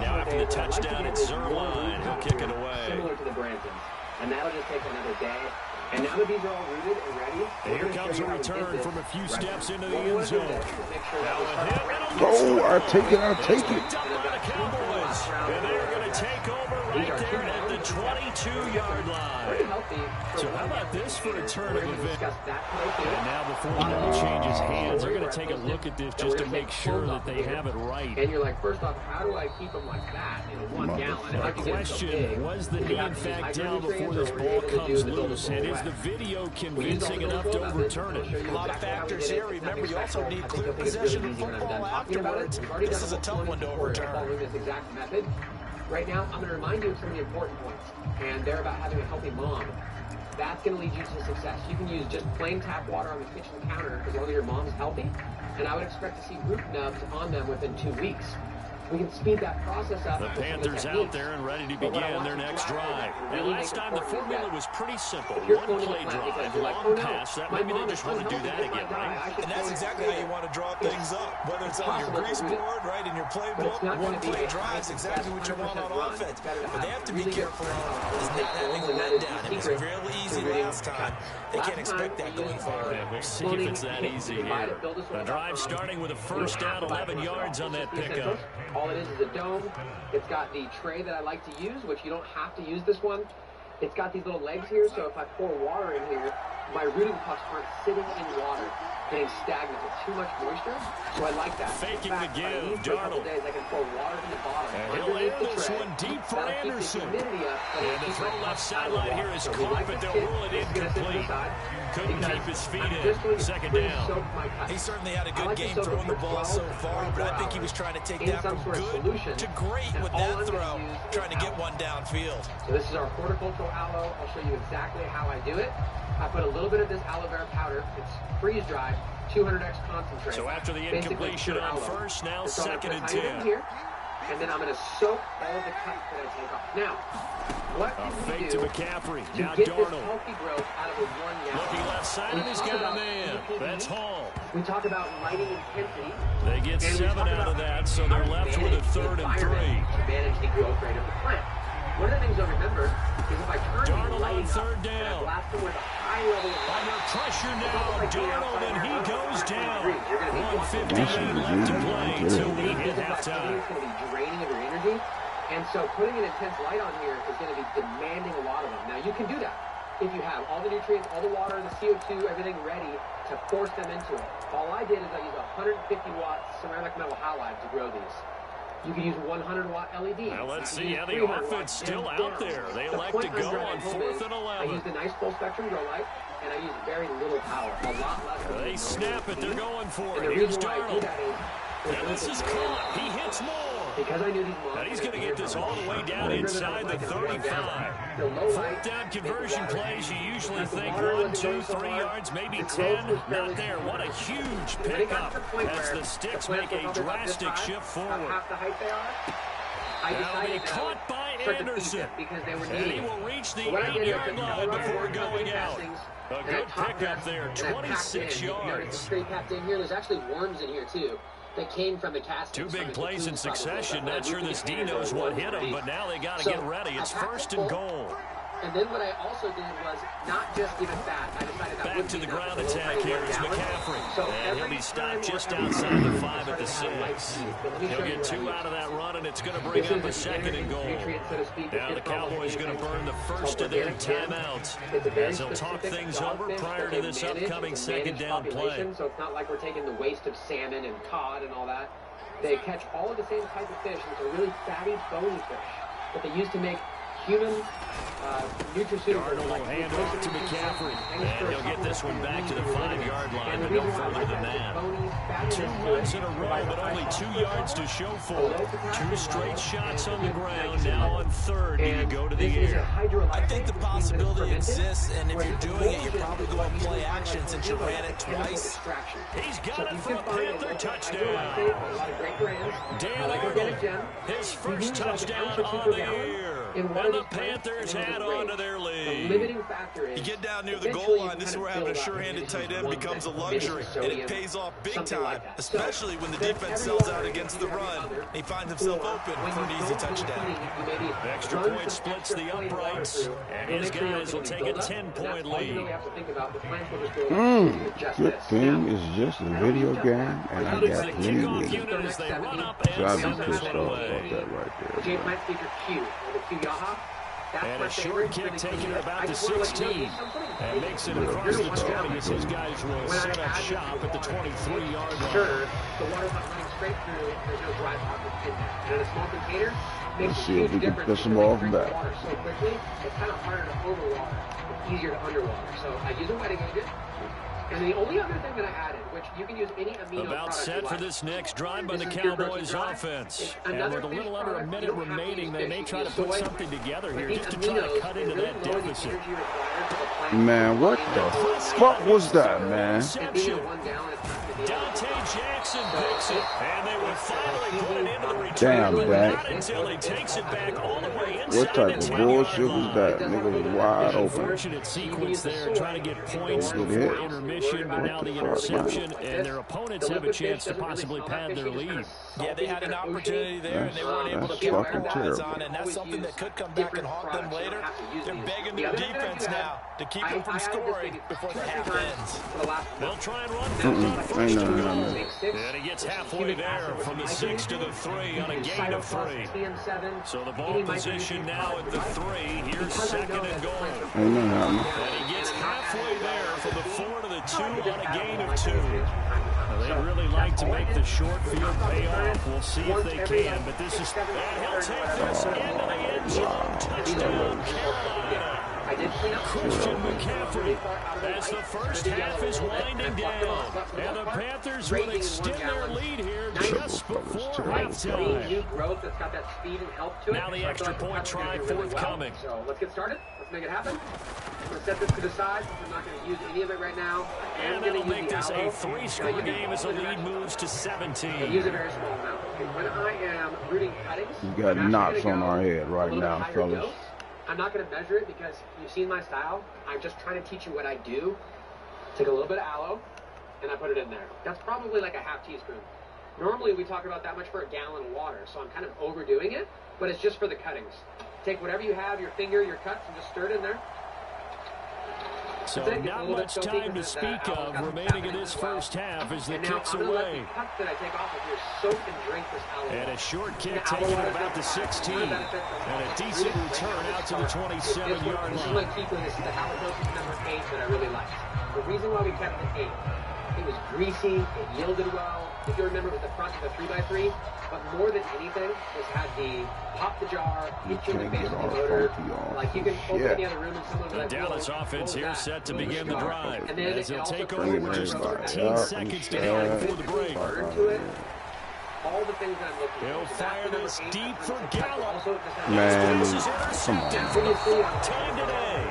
Now after the touchdown, it's Zerline. He'll kick it away. Similar to the Bransons. And that'll just take another day. And now that these are all rooted and ready, and here comes a return from a few steps into the end zone. Go, I'll take it, I'll take it. Done by the Cowboys. And they're going to take over right there at the 22-yard line. So how about this for a turn of event? And now before the ball changes hands, they're going to take a look at this just to make sure that they have it right. And you're like, first off, how do I keep them like that in a 1 gallon? The question, was the knee in fact down before this ball comes loose? And is the video convincing enough to overturn it? A lot of factors here. Remember, you also need clear possession of football afterwards. This is a tough one to overturn. Right now, I'm going to remind you of some of the important points, and they're about having a healthy mom. That's going to lead you to success. You can use just plain tap water on the kitchen counter as long as your mom's healthy, and I would expect to see root nubs on them within 2 weeks. We can speed that process up. The Panthers out there and ready to begin their next drive. And last time the formula was pretty simple. One-play drive, long pass. That maybe they just want to do that again, right? And that's exactly how you want to draw things up. Whether it's on your grease board, right, in your playbook, one-play drive is exactly what you want on offense. But they have to be careful is not having a letdown. It was fairly easy last time. They can't expect that going forward. We'll see if it's that easy here. The drive starting with a first down, 11 yards on that pickup. All it is a dome. It's got the tray that I like to use, which you don't have to use this one. It's got these little legs here, so if I pour water in here, my rooting pucks aren't sitting in water, getting stagnant with too much moisture. So I like that. Faking the give, Darnold. I can pour water in the bottom. And he'll air this one deep for Anderson. And the throw left sideline here is caught, but they'll rule it incomplete. Couldn't keep his feet in. Second down. He certainly had a good game throwing the ball so far, but I think he was trying to take that from good to great with that throw, trying to get one downfield. So this is our horticultural aloe. I'll show you exactly how I do it. I put a little bit of this aloe vera powder. It's freeze-dried, 200x concentrate. So after the incompletion on first, now second and 10. Here, and then I'm going to soak all of the cuts that I take off. Now, what can we do to McCaffrey. to Now get Darnold. this healthy growth out of a 1 gallon? Looking left side, and he's got a man. That's Hall. We talk about lighting intensity. They get 7 out of that, so they're left with a 3rd and 3. To manage the growth rate of the plant. One of the things to remember is if I turn Darnold the lighting on 3rd up, down. and I blast them with a high level of light, under pressure now, Darnold, and he goes down. 1:58 left to play till we hit halftime. It's going to be draining of your energy, and so putting an intense light on here is going to be demanding a lot of them. Now, you can do that if you have all the nutrients, all the water, the CO2, everything ready to force them into it. All I did is I used a 150-watt ceramic metal halide to grow these. You can use 100-watt LED. Now let's see how the offense still out there. They elect to go on 4th and 11. I used a nice full-spectrum grow light, and I used very little power, a lot less. They snap it. They're going for it. Here's Darnold. And this is caught. He hits more. Because I knew these and he's going to get this all the way down inside the 35. 4th down conversion plays, you usually think 1, 2, 3 yards, maybe 10. Not there. What a huge pickup as the Sticks make a drastic shift forward. Half the height they are. That'll be caught by by Anderson. And he will reach the 8-yard line before going out. A good pickup there, 26 yards. Straight packed in here. There's actually worms in here, too, that came from the castings. Two big plays in succession. Not sure this D knows what hit him, but now they got to get ready. It's 1st and goal. And then what I also did was not just give it back. I decided that back to the ground attack here is McCaffrey. And he'll be stopped just outside the 5 at the 6. He'll get 2 out of that run, and it's going to bring up a 2nd and goal. Now the Cowboys going to burn the first of their timeouts as they'll talk things over prior to this upcoming 2nd down play. So it's not like we're taking the waste of salmon and cod and all that. They catch all of the same type of fish, and it's a really fatty, bony fish that they use to make human nutraceutical. Arnold will hand off to McCaffrey, and he'll get this one back to the 5-yard line, but no further than that. 2 runs in a row, but only 2 yards to show for it. 2 straight shots on the ground. Now on 3rd, do you go to the air? I think the possibility exists, and if you're doing it, you're probably going to play action since you ran it twice. He's got it for a Panther touchdown. Dan Arnold, his first touchdown on the year. And the Panthers add on to their lead. You get down near the goal line, this is where having a sure-handed tight end becomes a luxury, and it pays off big time, especially when the defense sells out against the run. He finds himself open for an easy touchdown. Extra point splits the uprights, and his guys will take a 10-point lead. Good thing it's just a video game, and I got plenty of it. So I'd be pissed off about that right there. And a short kick taken at about the 16 and makes it across the 20 as his guys will set up shop at the 23-yard line. The water's not running straight through. There's no dry pockets in there. And in a small container, let's see if we can piss them off back. Water so quickly, it's kind of harder to overwater. It's easier to underwater. So I use a wetting agent. And the only other thing that I added, which you can use any amino about set for this next drive by the Cowboys offense. And with a little under a minute remaining, they may try to put something together here just to try to cut into that deficit. Man, what the fuck was that, man? Dante Jackson picks it, and they will finally put it into the return. Damn, not until he takes it back all the way inside. What type of bullshit was that? Nigga was wide open. Unfortunate sequence there, trying to get points before intermission, but now the interception, and their opponents have a chance to possibly pad their lead. Yeah, they had an opportunity there, and they weren't able to capitalize on it, and that's something that could come back and haunt them later. They're begging their defense now to keep them from scoring before the half ends. They'll try and run things on 1st and goal. And he gets halfway there from the 6 to the 3 on a gain of 3. So the ball position now at the 3. Here's 2nd and goal. And he gets halfway there from the 4 to the 2 on a gain of 2. They really like to make the short field pay off. We'll see if they can, but this is... And he'll take this into the end zone. Touchdown, Carolina. Christian McCaffrey as the first half is winding down. And the Panthers will extend their lead here just before halftime. Now the extra point try forthcoming. So let's get started. Let's make it happen. I'm going to set this to the side since I'm not going to use any of it right now. And that'll make this a 3-score game as the lead moves to 17. Use a very small amount. When I am rooting cuttings, we got knots on our head right now, fellas. I'm not going to measure it because you've seen my style. I'm just trying to teach you what I do. Take a little bit of aloe, and I put it in there. That's probably like a half teaspoon. Normally, we talk about that much for a gallon of water, so I'm kind of overdoing it, but it's just for the cuttings. Take whatever you have, your finger, your cuts, and just stir it in there. So not much time to speak of remaining in this first half as the kick's away. And a short kick taken at about the 16. And a decent return out to the 27-yard line. This is my key thing. This is the halitosis number 8 that I really liked. The reason why we kept it 8, it was greasy, it yielded well. If you remember, it was the front of the 3x3. But more than anything, this had the pop the jar, hit you in the face with the motor. Like you can open any other room and someone the like Dallas offense here set to begin the drive. As they'll take over with just 13 seconds to go before the break. All the things that I'm looking for. He'll fire this deep for Gallup. Man, come on. Time today.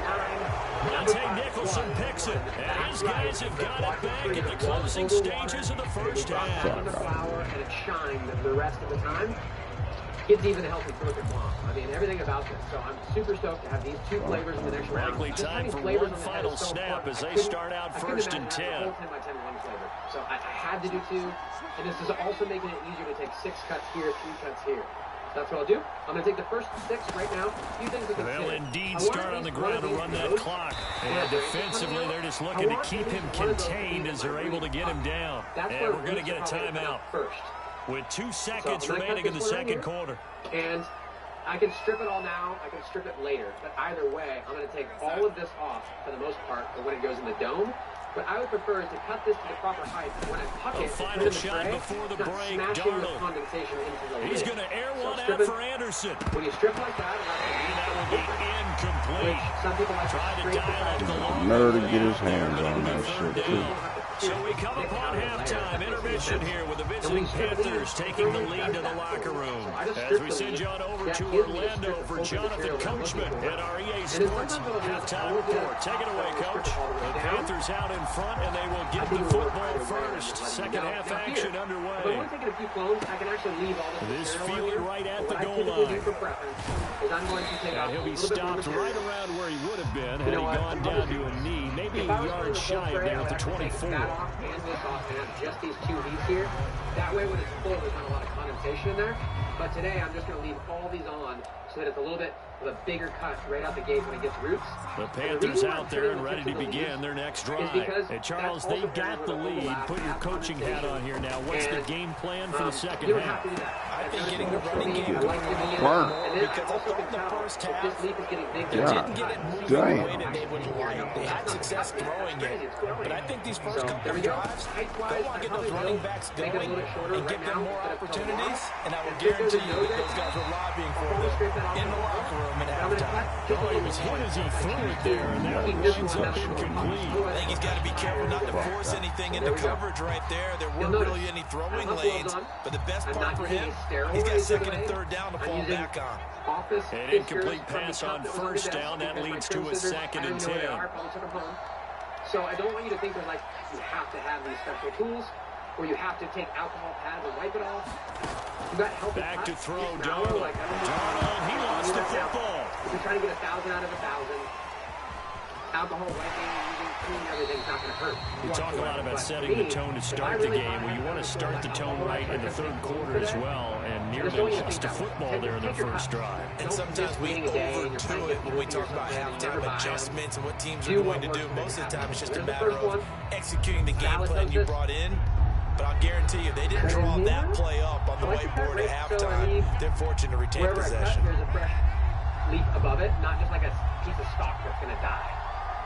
Dante Nicholson picks it, and his guys have got it back at the closing stages of the first half. The flower and it shined the rest of the time. Kids even a healthy protein mom. I mean, everything about this. So I'm super stoked to have these two flavors in the next round. Likely time for one final snap as they start out first and 10. 10 by 10 one flavor. So I had to do 2. And this is also making it easier to take 6 cuts here, 3 cuts here. That's what I'll do. I'm going to take the first 6 right now. A few things to consider. They'll indeed start on the ground to run that clock. And defensively, they're just looking to keep him contained as they're able to get him down. And we're going to get a timeout with 2 seconds remaining in the second quarter. And I can strip it all now. I can strip it later. But either way, I'm going to take all of this off for the most part for when it goes in the dome. What I would prefer is to cut this to the proper height. When I puck it, final shot before the break. Darnold. Condensation into the He's going to air one out for Anderson. When you strip like that, and that will be incomplete. Some people like try to dial up the long nerve to get his hands on that shit too. So we come upon halftime intermission here with the visiting Panthers taking the lead to the locker room. As we send you on over to Orlando for Jonathan Coachman at our EA Sports halftime report. Take it away, Coach. The Panthers out in front, and they will get the football first. Second half action underway. This field right at the goal line. And he'll be stopped right around where he would have been had he gone down to a knee. Maybe a yard shy of there at the 24. And this off and have just these 2 heats here. That way when it's full, there's not a lot of condensation in there. But today, I'm just going to leave all these on so that it's a little bit of a bigger cut right out the gate when it gets roots. The Panthers out there and ready to begin their next drive. Hey, Charles, they got the lead. Put your coaching hat on here now. What's the game plan for the second half? I think getting the running game going because I thought in the first half, they didn't get it moving the way that they would like. They had success throwing it. But I think these first couple of drives, go on, get those running backs going and give them more opportunities. And I will guarantee you that those guys were lobbying for them in the locker room at halftime. Oh, he was hit as he threw it there, and that winds up incomplete. I think he's got to be careful not to force anything into coverage right there. There weren't really any throwing lanes, but the best part for him, he's got second and third down to fall back on. An incomplete pass on first down. That leads to a second and 10. So I don't want you to think that like you have to have these special tools or you have to take alcohol pads and wipe it off. You got help. Back to throw, Darnold. Darnold, he lost the football. If you're trying to get 1,000 out of 1,000, alcohol wiping, using clean everything's not going to hurt. We talk a lot about setting the tone to start the game. Well, you want to start the tone right in the third quarter as well, and nearly lost a football there in their first drive. And sometimes we overdo it when we talk about halftime adjustments and what teams are going to do. Most of the time, it's just a matter of executing the game plan you brought in. But I'll guarantee you, they didn't draw that play up on the whiteboard at halftime. They're fortunate to retain possession. There's a fresh leaf above it, not just like a piece of stalk that's going to die.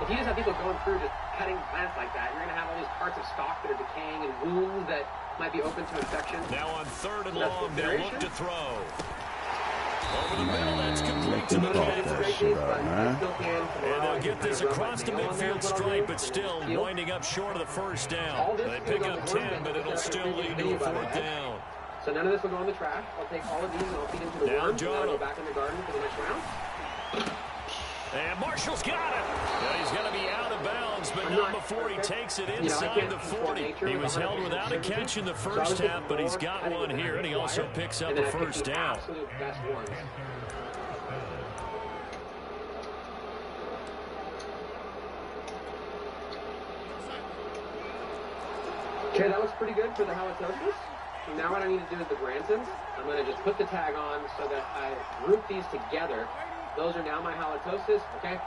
If you just have people going through just cutting plants like that, you're going to have all these parts of stalk that are decaying and wounds that might be open to infection. Now on third and long, they'll look to throw. Over the middle, that's complete to the Panthers. And they'll get this across the midfield stripe, but still winding up short of the first down. They pick up 10, but it'll still lead to a fourth down. So none of this will go in the trash. I'll take all of these and I'll feed into the worm. And I'll go back in the garden for the next round. And Marshall's got it. Now he's going to be out of bounds, but not before he takes it inside the 40. He was held without a catch in the first half, but he's got one here, and he also picks up a first down. Okay, that looks pretty good for the halitosis. Now what I need to do is the Bransons. I'm going to just put the tag on so that I group these together. Those are now my halitosis, okay?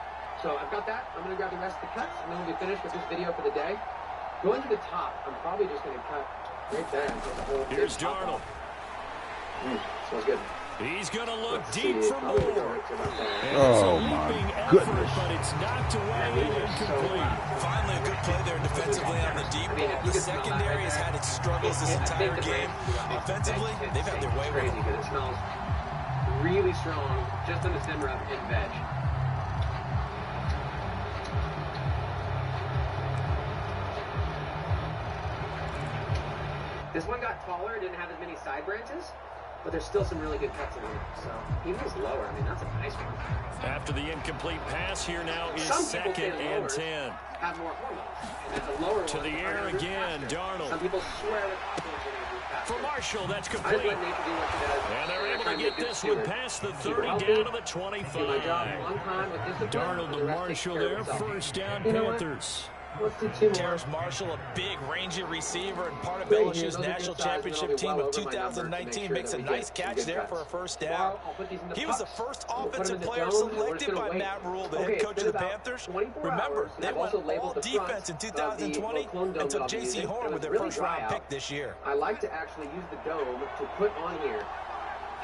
So I've got that. I'm going to grab the rest of the cuts, and then we'll be finished with this video for the day. Going to the top, I'm probably just going to cut right there. And the whole Here's Darnold. Smells good. He's going to look deep for more. Oh, my goodness. But it's knocked away and incomplete. Finally, a good play there defensively on the deep ball. The secondary has had its struggles this entire game. Offensively, they've had their way with it. It smells really strong, just on the stem rub and veg. This one got taller, it didn't have as many side branches, but there's still some really good cuts in it. So even it's lower, I mean, that's a nice one. After the incomplete pass, here now is second and 10. Have more hormones, and that's a lower to one. The air again, Darnold. Some people swear that For Marshall, that's complete. And they're able to get this one past the 30 down to the 25. Darnold to Marshall there. First down, Panthers. Terrace Marshall, a big, rangy receiver and part of LSU's national championship team of 2019, makes a nice catch there for a first down. He was the first offensive player selected by Matt Rule, the head coach of the Panthers. Remember, they went all defense in 2020 and took J.C. Horn with their first-round pick this year. I like to actually use the dome to put on here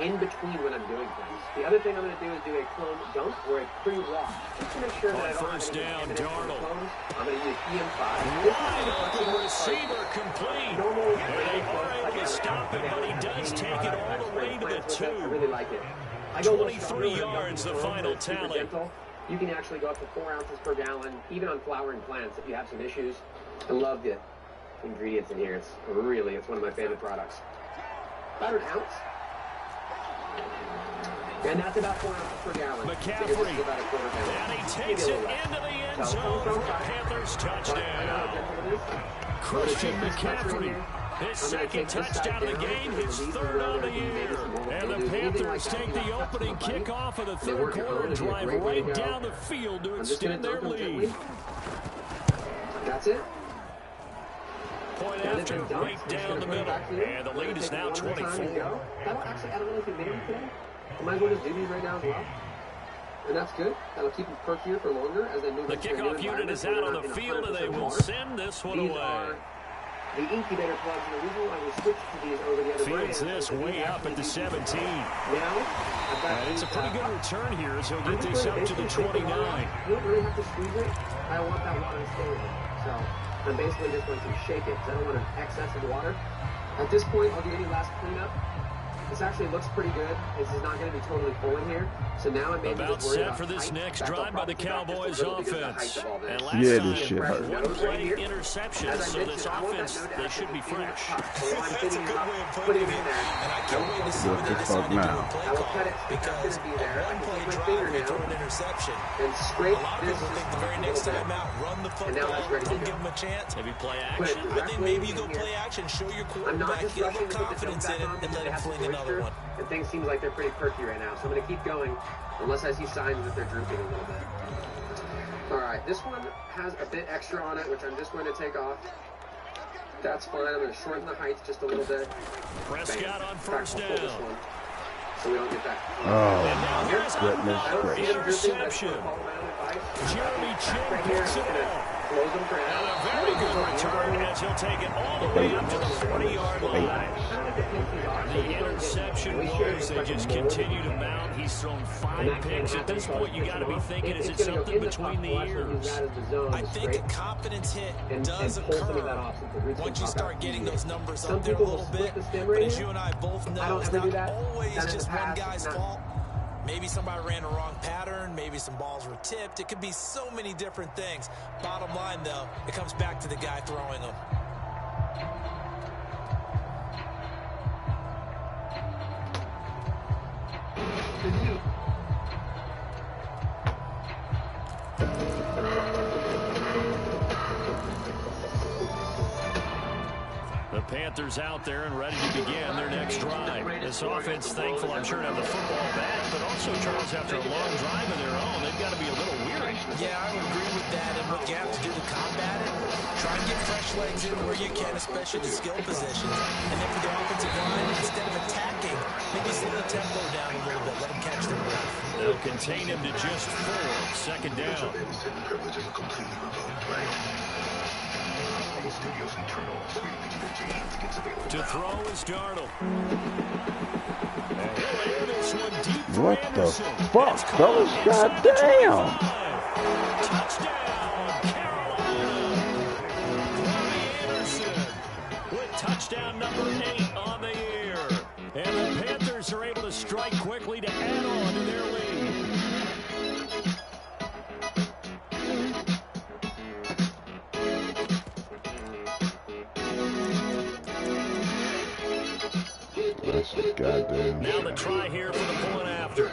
in between when I'm doing things. The other thing I'm going to do is do a clone dump or a pre-walk. Just to make sure that I don't first down, Darnold. I'm going to use EM5. Wide open receiver complete. They are able to stop it, but he does take it all the way to the 2. I really like it. 23 yards, the final tally. You can actually go up to 4 ounces per gallon, even on flowering plants if you have some issues. I love the ingredients in here. It's one of my favorite products. About an ounce. And that's about 4 ounces per gallon. McCaffrey. And he takes it into the end zone for a Panthers touchdown. Christian McCaffrey. His second touchdown of the game, his third on the year. And the Panthers take the opening kickoff of the third quarter and drive right down the field to extend their lead. That's it. Point after, right down the middle. And the lead is now 24. I don't know if he made it today. I might as well just do these right now as well. And that's good. That'll keep them perkier for longer as they move. The kickoff unit is out on the field, and they will send this one away. The incubator plugs, and the reason why we switched to these over the other Fields this way up at the 17. And it's a pretty good return here as he'll get this up to the 29. You don't really have to squeeze it. I want that water to stay with it. So I'm basically just going to shake it because I don't want an excess of water. At this point, I'll do any last cleanup. This actually looks pretty good. This is not going to be totally full in here. So now I'm about set for this next drive by the Cowboys offense. And last this shit hurt. one play interception, so this offense, they should be fresh. That's a good way of putting it in there. And I can't wait to see what they decide to do with play call. Because a one-play drive, they throw an interception. A lot of people think the very next time out, run the football, don't give them a chance. Maybe play action. I think maybe you go play action, show your quarterback, get a little confidence in it, and let him fling another one. And things seem like they're pretty perky right now. So I'm going to keep going unless I see signs that they're drooping a little bit. All right, this one has a bit extra on it, which I'm just going to take off. That's fine. I'm going to shorten the height just a little bit. Prescott on first down. So we don't get that. Oh, goodness gracious. Interception. Jeremy Chin picks it up. And a very good return as he'll take it all the way up to the 40-yard line. The interception woes, they just continue to mount. He's thrown 5 picks at this point. You got to be thinking, is it something between the ears? I think a confidence hit does occur once you start getting those numbers up there a little bit. But as you and I both know, it's not always just one guy's fault. Maybe somebody ran a wrong pattern. Maybe some balls were tipped. It could be so many different things. Bottom line, though, it comes back to the guy throwing them. The Panthers out there and ready to begin their next drive. This offense thankful, I'm sure, to have the football back, but also, Charles, after a long drive of their own, they've got to be a little weary. Yeah, I would agree with that. And what you have to do to combat it, try and get fresh legs in where you can, especially the skill positions. And then for the offensive line, instead of attacking, maybe slow the tempo down a little bit. Let them catch their breath. They'll contain him to just 4. Second down. To throw is Darnold. What the fuck, fellas? Goddamn! Touchdown, Carolina! Robbie Anderson with touchdown number 8 on the year. And the Panthers are able to strike quickly to add on to their lead. Goddamn. Now the try here for the point after.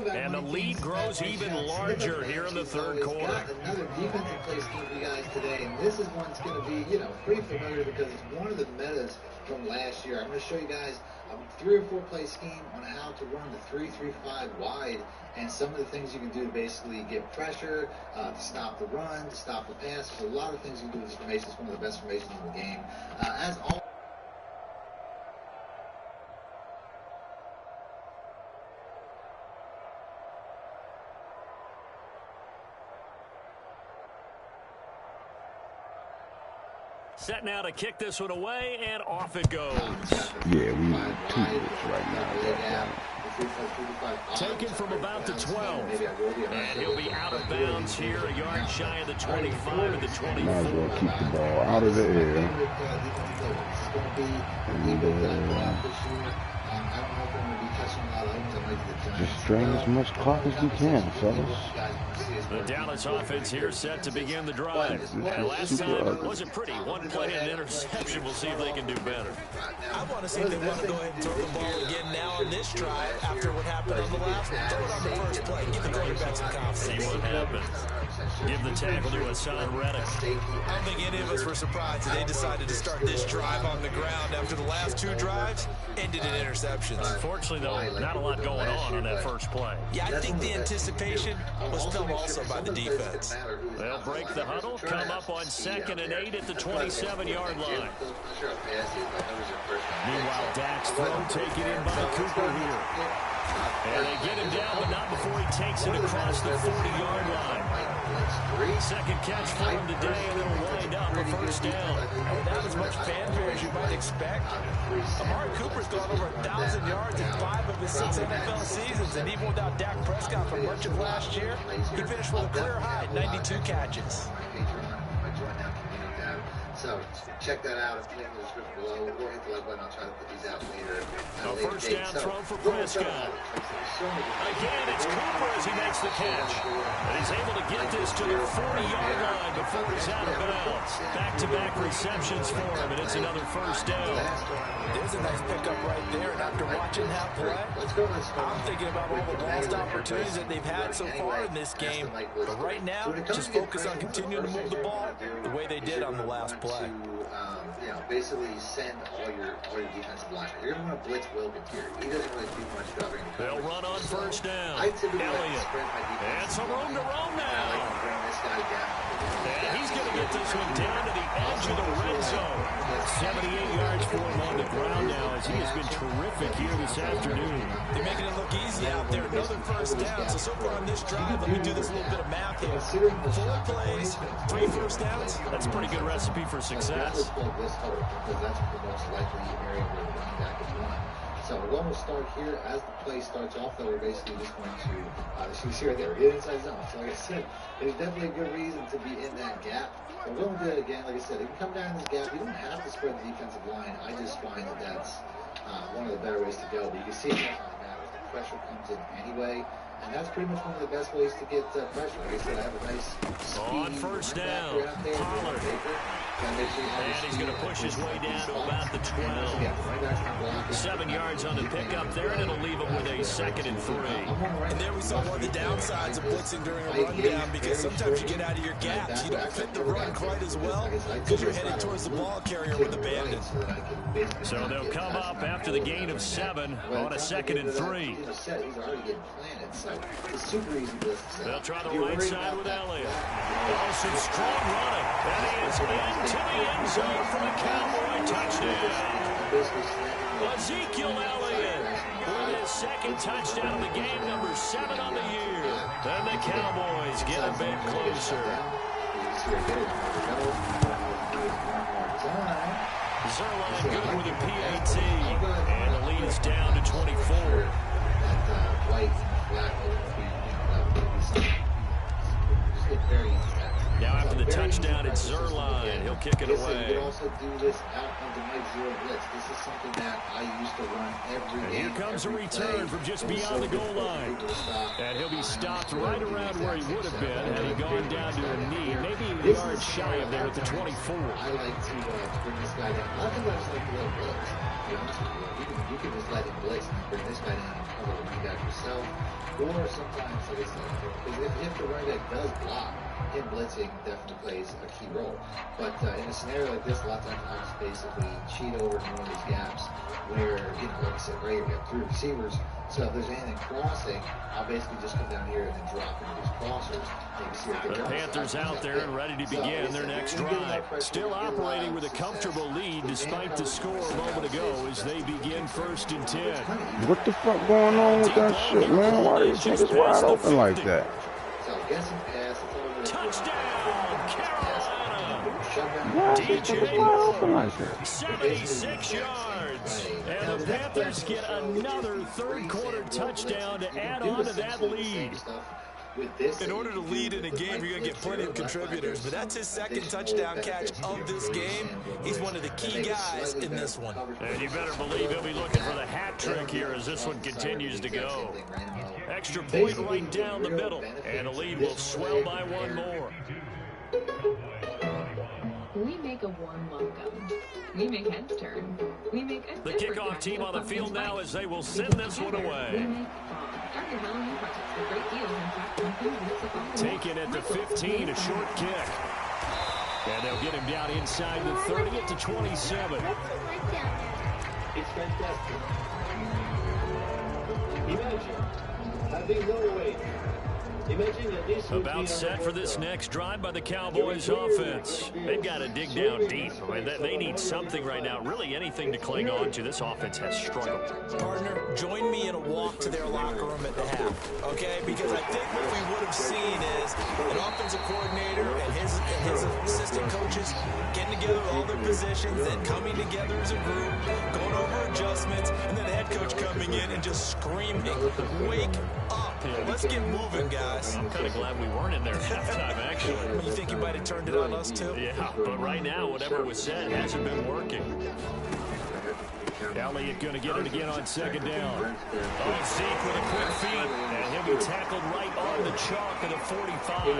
And the lead grows gets even larger here in the third quarter. Another defensive play scheme for you guys today, and this is one that's going to be, pretty familiar because it's one of the metas from last year. I'm going to show you guys a 3 or 4 play scheme on how to run the 3-3-5 wide, and some of the things you can do to basically get pressure, to stop the run, to stop the pass. There's a lot of things you can do with this formation. It's one of the best formations in the game. As always. Set now to kick this one away, and off it goes. Yeah, we need 2 minutes right now. Taken from about the 12. And he'll be out of bounds here, a yard shy of the 25 and the 24. Might as well keep the ball out of the air. Just strain as much clock as we can, fellas. The Dallas offense here set to begin the drive. And last time wasn't pretty. One play and interception. We'll see if they can do better. I want to see if they want to go ahead and throw the ball again now on this drive after what happened on the last one. Throw it on the first play. Give the quarterback some confidence. See what happens. Give the tackle to Hassan Reddick. I don't think any of us were surprised that they decided to start this drive on the ground after the last 2 drives ended in interceptions. Unfortunately, though, not a lot going on that first play. Yeah, I think the anticipation was felt also by the defense. They'll break the huddle, come up on 2nd and 8 at the 27-yard line. Meanwhile, Dak's throw taken in by Cooper here. And they get him down, but not before he takes it across the 40-yard line. Second catch for him today, and it'll wind up a first down. Without as much fanfare as you might expect, Amari Cooper's gone over 1,000 yards in 5 of his 6 NFL seasons, and even without Dak Prescott for much of last year, he finished with a career high, 92 catches. So check that out. If you in the description below, or hit the like button. I'll try to put these out later. A first down throw for Prescott. Again, it's Cooper as he makes the catch. And he's able to get this to the 40-yard line before he's out of bounds. Back-to-back receptions for him, and it's another first down. There's a nice pickup right there, and after watching that play, I'm thinking about all the lost opportunities that they've had so far in this game. But right now, just focus on continuing to move the ball the way they did on the last play. Basically send all your defensive line. You're going to want to blitz Wilkins here. He doesn't really do much covering. They'll run on first down. Elliott. And some room to roam now. And he's going to get this one down to the edge of the red zone. 78 yards for him on the ground now, as he has been terrific here this afternoon. They're making it look easy out there. Another first down. So far on this drive, let me do this little bit of math here. 4 plays, 3 first downs. That's a pretty good recipe for success. Because that's the most likely area where the running back is run. So we're going to start here as the play starts off. That we're basically just going to, as you can see right there, get inside zone. So like I said, there's definitely a good reason to be in that gap. But we're going to do it again. Like I said, if you come down this gap, you don't have to spread the defensive line. I just find that that's one of the better ways to go. But you can see it now. The pressure comes in anyway. And that's pretty much one of the best ways to get pressure. Like I said, I have a nice on first down, Pollard. And he's going to push his way down to about the 12. 7 yards on the pickup there, and it'll leave him with a 2nd and 3. And there we saw one of the downsides of blitzing during a rundown, because sometimes you get out of your gaps. You don't fit the run quite as well because you're headed towards the ball carrier with the bandit. So they'll come up after the gain of 7 on a 2nd and 3. They'll try the right side with Elliott. Oh, some strong running. That is into the end zone for the Cowboy touchdown. Ezekiel Elliott with his 2nd touchdown of the game, number 7 on the year. Then the Cowboys get a bit closer. Zerline good with a PAT, and the lead is down to 24. Now after the touchdown, it's Zerline. He'll kick it away. You can also do this out of the Mike Zero blitz. This is something that I used to run every game. Here comes a return from just beyond the goal line. And he'll be stopped right around where he would have been had he gone down to a knee. Maybe a yard shy of there at the 24. I like to bring this guy down. I think I just like to let blitz. You can just let him blitz and bring this guy down and cover the running back for himself, or sometimes, like I said, if the running back does block, him blitzing definitely plays a key role. But in a scenario like this, a lot of times I'll just basically cheat over in one of these gaps where, like I said, right here we have 3 receivers. So if there's anything crossing, I'll basically just come down here and then drop into these crossers. The Panthers out there and ready to begin their next drive. Still operating with a comfortable lead despite the score a moment ago as they begin 1st and 10. What the fuck going on with that shit, man? Why these niggas wide open like that? Touchdown, Carolina! Why is this niggas wide open like that? 76 yards. And the Panthers get another third-quarter touchdown to add on to that lead. In order to lead in a game, you're going to get plenty of contributors, but that's his second touchdown catch of this game. He's one of the key guys in this one. And you better believe he'll be looking for the hat trick here as this one continues to go. Extra point right down the middle, and the lead will swell by 1 more. We make a warm welcome. We make heads turn. We make a The kickoff team on the field now as they will send this one away. Start your Halloween projects with great deals and fact and taken at the 15, a short kick. And they'll get him down inside the 30 at the 27. It's fantastic. Imagine having no way. Imagine that this about set for this next drive by the Cowboys offense. They've got to dig down deep. I mean, they need something right now, really anything to cling on to. This offense has struggled. Partner, join me in a walk to their locker room at the half, okay? Because I think what we would have seen is an offensive coordinator and his assistant coaches getting together all their positions and coming together as a group, going over adjustments, and then the head coach coming in and just screaming, wake up. Let's get moving, guys. I'm kind of glad we weren't in there at halftime, actually. You think you might have turned it on us, too? Yeah, but right now, whatever was said hasn't been working. Elliott going to get it again on 2nd down. Oh, Zeke with a quick feed, and he'll be tackled right on the chalk of the 45.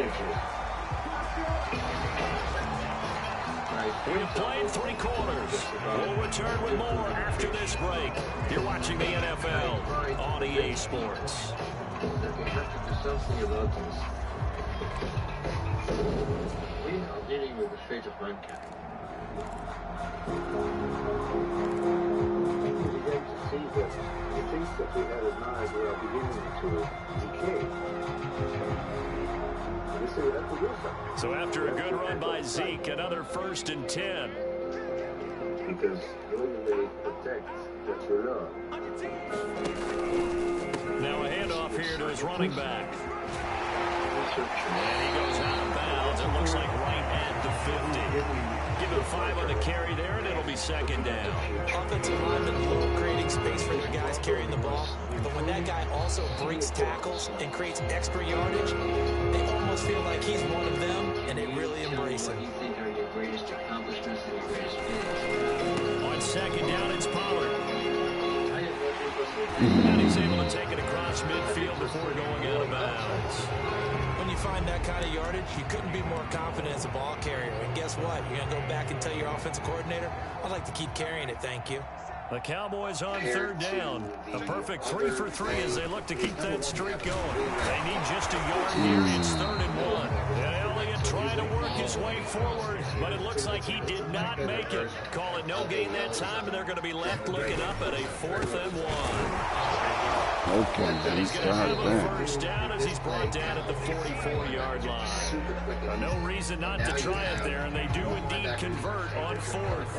We've played 3 quarters. We'll return with more after this break. You're watching the NFL on EA Sports. We are dealing with the fate of mankind. We begin to see that the things that we had admired are beginning to decay. So we have to do something. So after a good run by Zeke, another 1st and 10. Because the only way to protect that you love. Now a handoff here to his running back. And he goes out of bounds. It looks like right at the 50. Give him 5 on the carry there, and it'll be 2nd down. Offensive linemen love creating space for their guys carrying the ball, but when that guy also breaks tackles and creates extra yardage, they almost feel like he's one of them, and they really embrace him. What do you think are your greatest accomplishments and your greatest feelings? On 2nd down, it's Pollard. And he's able to take it across midfield before going out of bounds. When you find that kind of yardage, you couldn't be more confident as a ball carrier. And guess what? You're going to go back and tell your offensive coordinator, I'd like to keep carrying it, thank you. The Cowboys on 3rd down. A perfect 3 for 3 as they look to keep that streak going. They need just a yard here. It's 3rd and 1. And Elliott trying to work his way forward, but it looks like he did not make it. Call it no gain that time, and they're going to be left looking up at a 4th and 1. Okay, He's going to have a 1st down as he's brought down at the 44-yard line. No reason not to try it there, and they do indeed convert on 4th.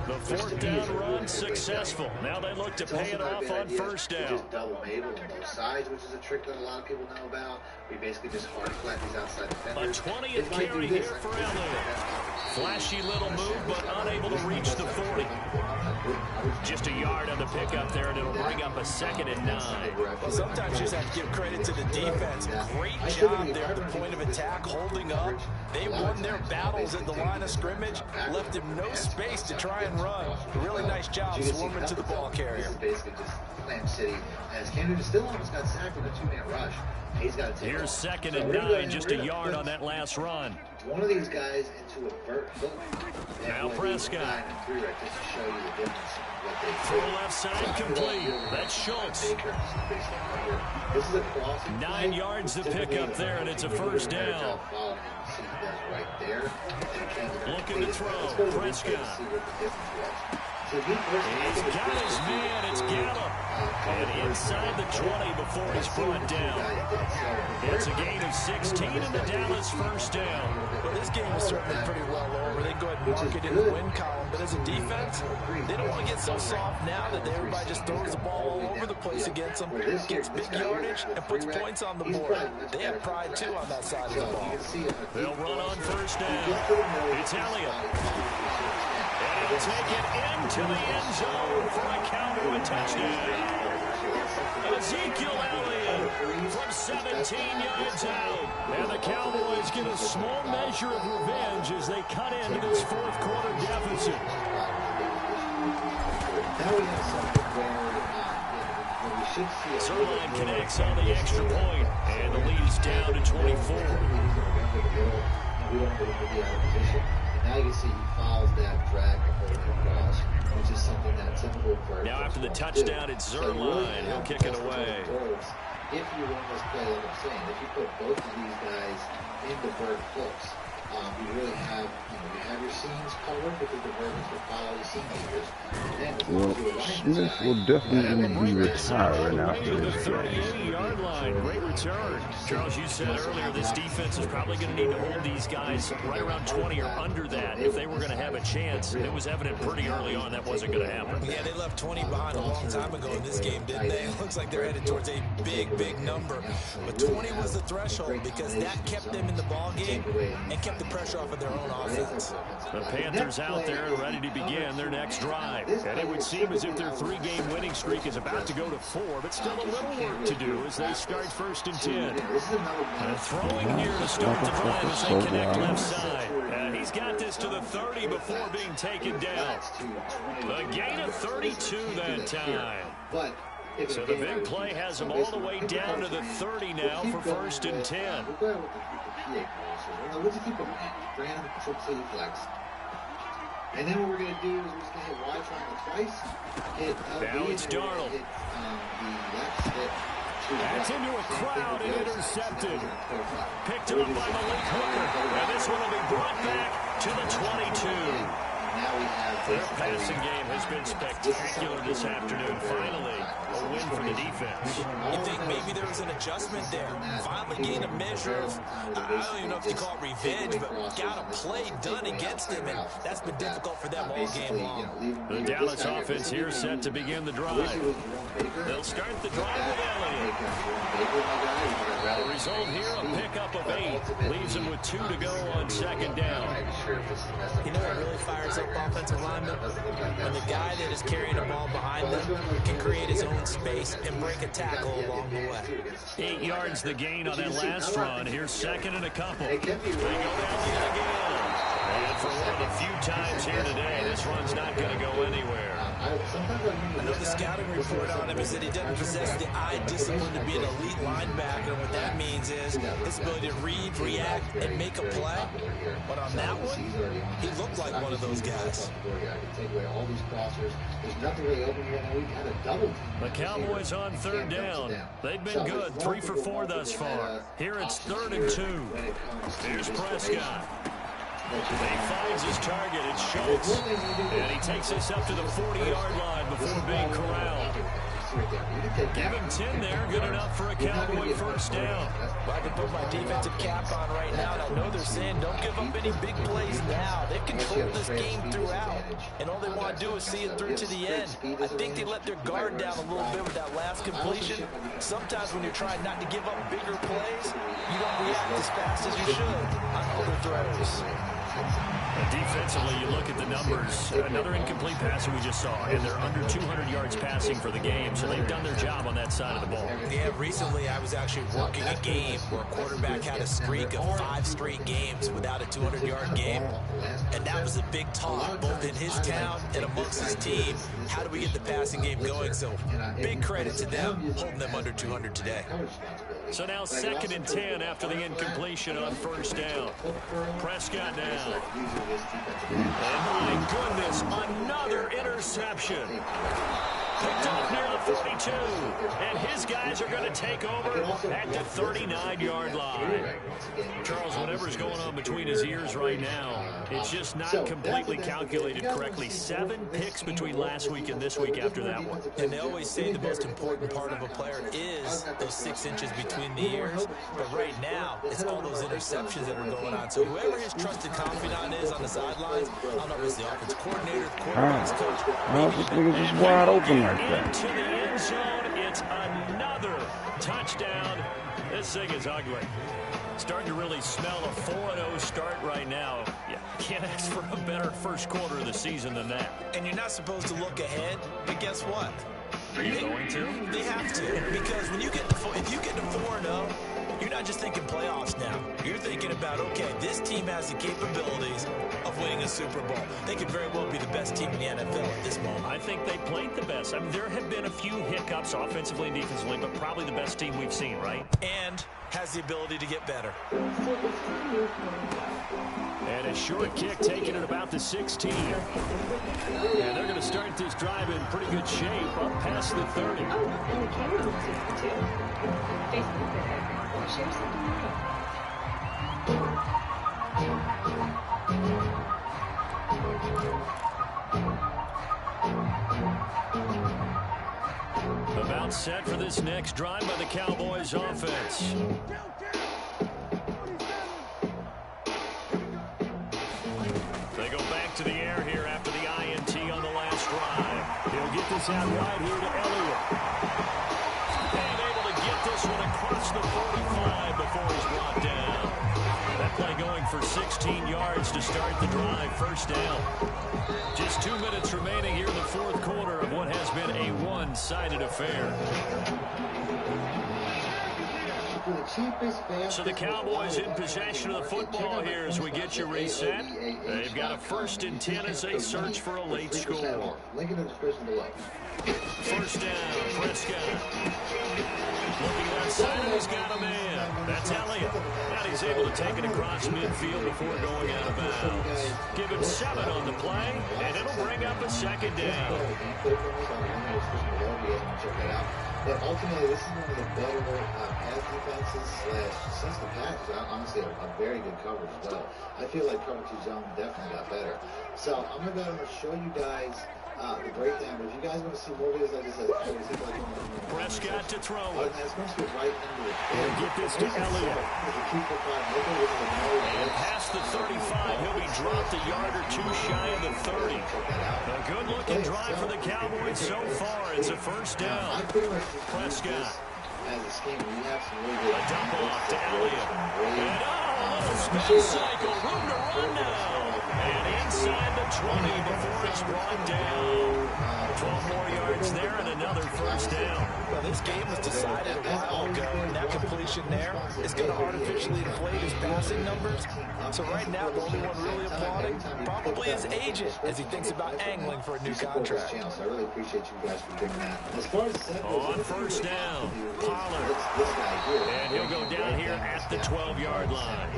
The 4th down run successful. Now they look to pay it off on 1st down. Just double Mabel on both sides, which is a trick that a lot of people know about. We basically just hard flat these outside defenders. A 20th carry here for Elliott. Flashy little move, but unable to reach the 40. Just a yard on the pickup there, and it'll bring up a 2nd and 9. Well, sometimes you just have to give credit to the defense. Great job there at the point of attack, holding up. They won their battles at the line of scrimmage, left him no space to try and run. A really nice job swarming to the ball carrier. Basically just Clam City, as Kendrick still almost got sacked in a 2-man rush. He's got to take Here's 2nd and 9, just a yard on that last run. One of these guys into a vert hook. Now Prescott. 9 and 3 right just to show you the difference. what they Throw left side complete. That's Schultz. 9 yards to pick up there, and it's a first down. Looking to throw. Prescott. He's got his man. It's Gallup. And inside the 20 before he's brought down. It's a gain of 16 in the Dallas first down. Well, this game is certainly pretty well over. They can go ahead and mark it in the win column. But as a defense, they don't want to get so soft now that everybody just throws the ball all over the place against them, gets big yardage, and puts points on the board. They have pride, too, on that side of the ball. They'll run on first down. It's Elliott. And he'll take it into the end zone for a Cowboy touchdown. Ezekiel Elliott from 17 yards out. And the Cowboys get a small measure of revenge as they cut into this fourth quarter deficit. Zerline connects on the extra point, and the lead is down to 24. Now you see he follows that drag across, which is something that's typical for. Now after the touchdown, it's Zerline. He'll kick it away. If you run this play, like I'm saying, if you put both of these guys in the bird close, you really have, you have your seams covered because the birds will follow the seam leaders. Well, Smith will definitely be retiring after this game. 38-yard line. Great return. Charles, you said earlier this defense is probably going to need to hold these guys right around 20 or under that if they were going to have a chance. It was evident pretty early on that wasn't going to happen. Yeah, they left 20 behind a long time ago in this game, didn't they? It looks like they're headed towards a big, big number. But 20 was the threshold because that kept them in the ball game and kept the pressure off of their own offense. The Panthers out there and ready to begin their next drive. And it would seem as if their 3-game winning streak is about to go to 4, but still a little work to do as they start 1st and 10. And throwing here to start the drive as they connect left side. And he's got this to the 30 before being taken down. A gain of 32 that time. So the big play has him all the way down to the 30 now for 1st and 10. We'll just keep a random triple flex. And then what we're going to do is we're just going to hit Y triangle twice. Hit now it's Darnold. Hit the left stick. That's into a crowd and intercepted. Picked him up by Malik Hooker. And this one will be brought back to the 22. Their passing game has been spectacular this afternoon. Finally, a win for the defense. You think maybe there was an adjustment there? Finally gained a measure of, I don't even know if you call it revenge, but got a play done against him, and that's been difficult for them all game long. The Dallas offense here set to begin the drive. They'll start the drive with Elliott. The result here, a pickup of 8. Leaves him with 2 to go on 2nd down. You know what really fires up offensive linemen? When the guy that is carrying the ball behind them can create his own space and break a tackle along the way. 8 yards the gain on that last run. Here's 2nd and a couple. They go down the again. And for one of the few times here today, this run's not going to go anywhere. I know the scouting report on him is that he doesn't possess the eye discipline to be an elite linebacker. What that means is his ability to read, react, and make a play. But on that one, he looked like one of those guys. The Cowboys on 3rd down. They've been good, 3 for 4 thus far. Here it's 3rd and 2. Here's Prescott. He finds his target. It's Schultz. And he takes us up to the 40-yard line before being corralled. Give him 10 there. Good enough for a Cowboy first down. Well, I can put my defensive cap on right now, and I know they're saying don't give up any big plays now. They've controlled this game throughout, and all they want to do is see it through to the end. I think they let their guard down a little bit with that last completion. Sometimes when you're trying not to give up bigger plays, you don't react as fast as you should on other throws. Defensively, you look at the numbers. Another incomplete passer we just saw, and they're under 200 yards passing for the game, so they've done their job on that side of the ball. Yeah, recently I was actually working a game where a quarterback had a streak of 5 straight games without a 200-yard game, and that was a big talk, both in his town and amongst his team. How do we get the passing game going? So big credit to them, holding them under 200 today. So now 2nd and 10 after the incompletion on first down. Prescott now. And my goodness, another interception. Picked off near the 42. And his guys are going to take over at the 39-yard line. Charles, whatever's going on between his ears right now, it's just not completely calculated correctly. 7 picks between last week and this week after that one. And they always say the most important part of a player is those 6 inches between the ears. But right now, it's all those interceptions that are going on. So whoever his trusted confidant is on the sidelines, I don't know if it's the offensive coordinator, the quarterback's coach. Well, this nigga's just wide open like that. Into the end zone, it's another touchdown. This thing is ugly. Starting to really smell a 4-0 start right now. You can't ask for a better first quarter of the season than that. And you're not supposed to look ahead, but guess what? Are you going to? They have to, because when you get to if you get to 4-0, you're not just thinking playoffs now. You're thinking about, okay, this team has the capabilities of winning a Super Bowl. They could very well be the best team in the NFL at this moment. I think they played the best. I mean, there have been a few hiccups offensively and defensively, but probably the best team we've seen, right? And has the ability to get better. And a short kick taken at about the 16. And they're going to start this drive in pretty good shape up past the 30. About set for this next drive by the Cowboys offense. They go back to the air here after the INT on the last drive. He'll get this out right here to Elliott. And able to get this one across the 45 before he's brought down. That play going for 16 yards to start the drive. First down. Just 2 minutes remaining here in the fourth quarter of what has been a one-sided affair. So the Cowboys in possession of the football here as we get you reset. They've got a 1st and 10 as they search for a late score. First down, Prescott. Looking outside, and he's got a man. That's Elliott. And he's able to take it across midfield before going out of bounds. Give him 7 on the play, and it'll bring up a 2nd down. But ultimately, this is one of the better pass defenses since the pass. Honestly, a very good coverage as well. I feel like cover 2 zone definitely got better. So I'm going to show you guys the breakdown. But if you guys want to see more videos like this, Prescott to throw it. It's going to be right into the and get this to Elliott. And past the 35, he'll be dropped a yard or 2 shy of the 30. A good-looking drive for the Cowboys so far. It's a first down. Prescott. As a scheme, we have some really good. A dump off to Elliott. And a little spin cycle. Room to run now. And inside the 20 before it's brought down. 12 more yards there and another first down. Well, this game was decided a while ago, and that completion there is going to artificially inflate his passing numbers. So right now, the only one really applauding probably his agent as he thinks about angling for a new contract. I really appreciate you guys for doing that. As far as on first down, Pollard. And he'll go down here at the 12-yard line.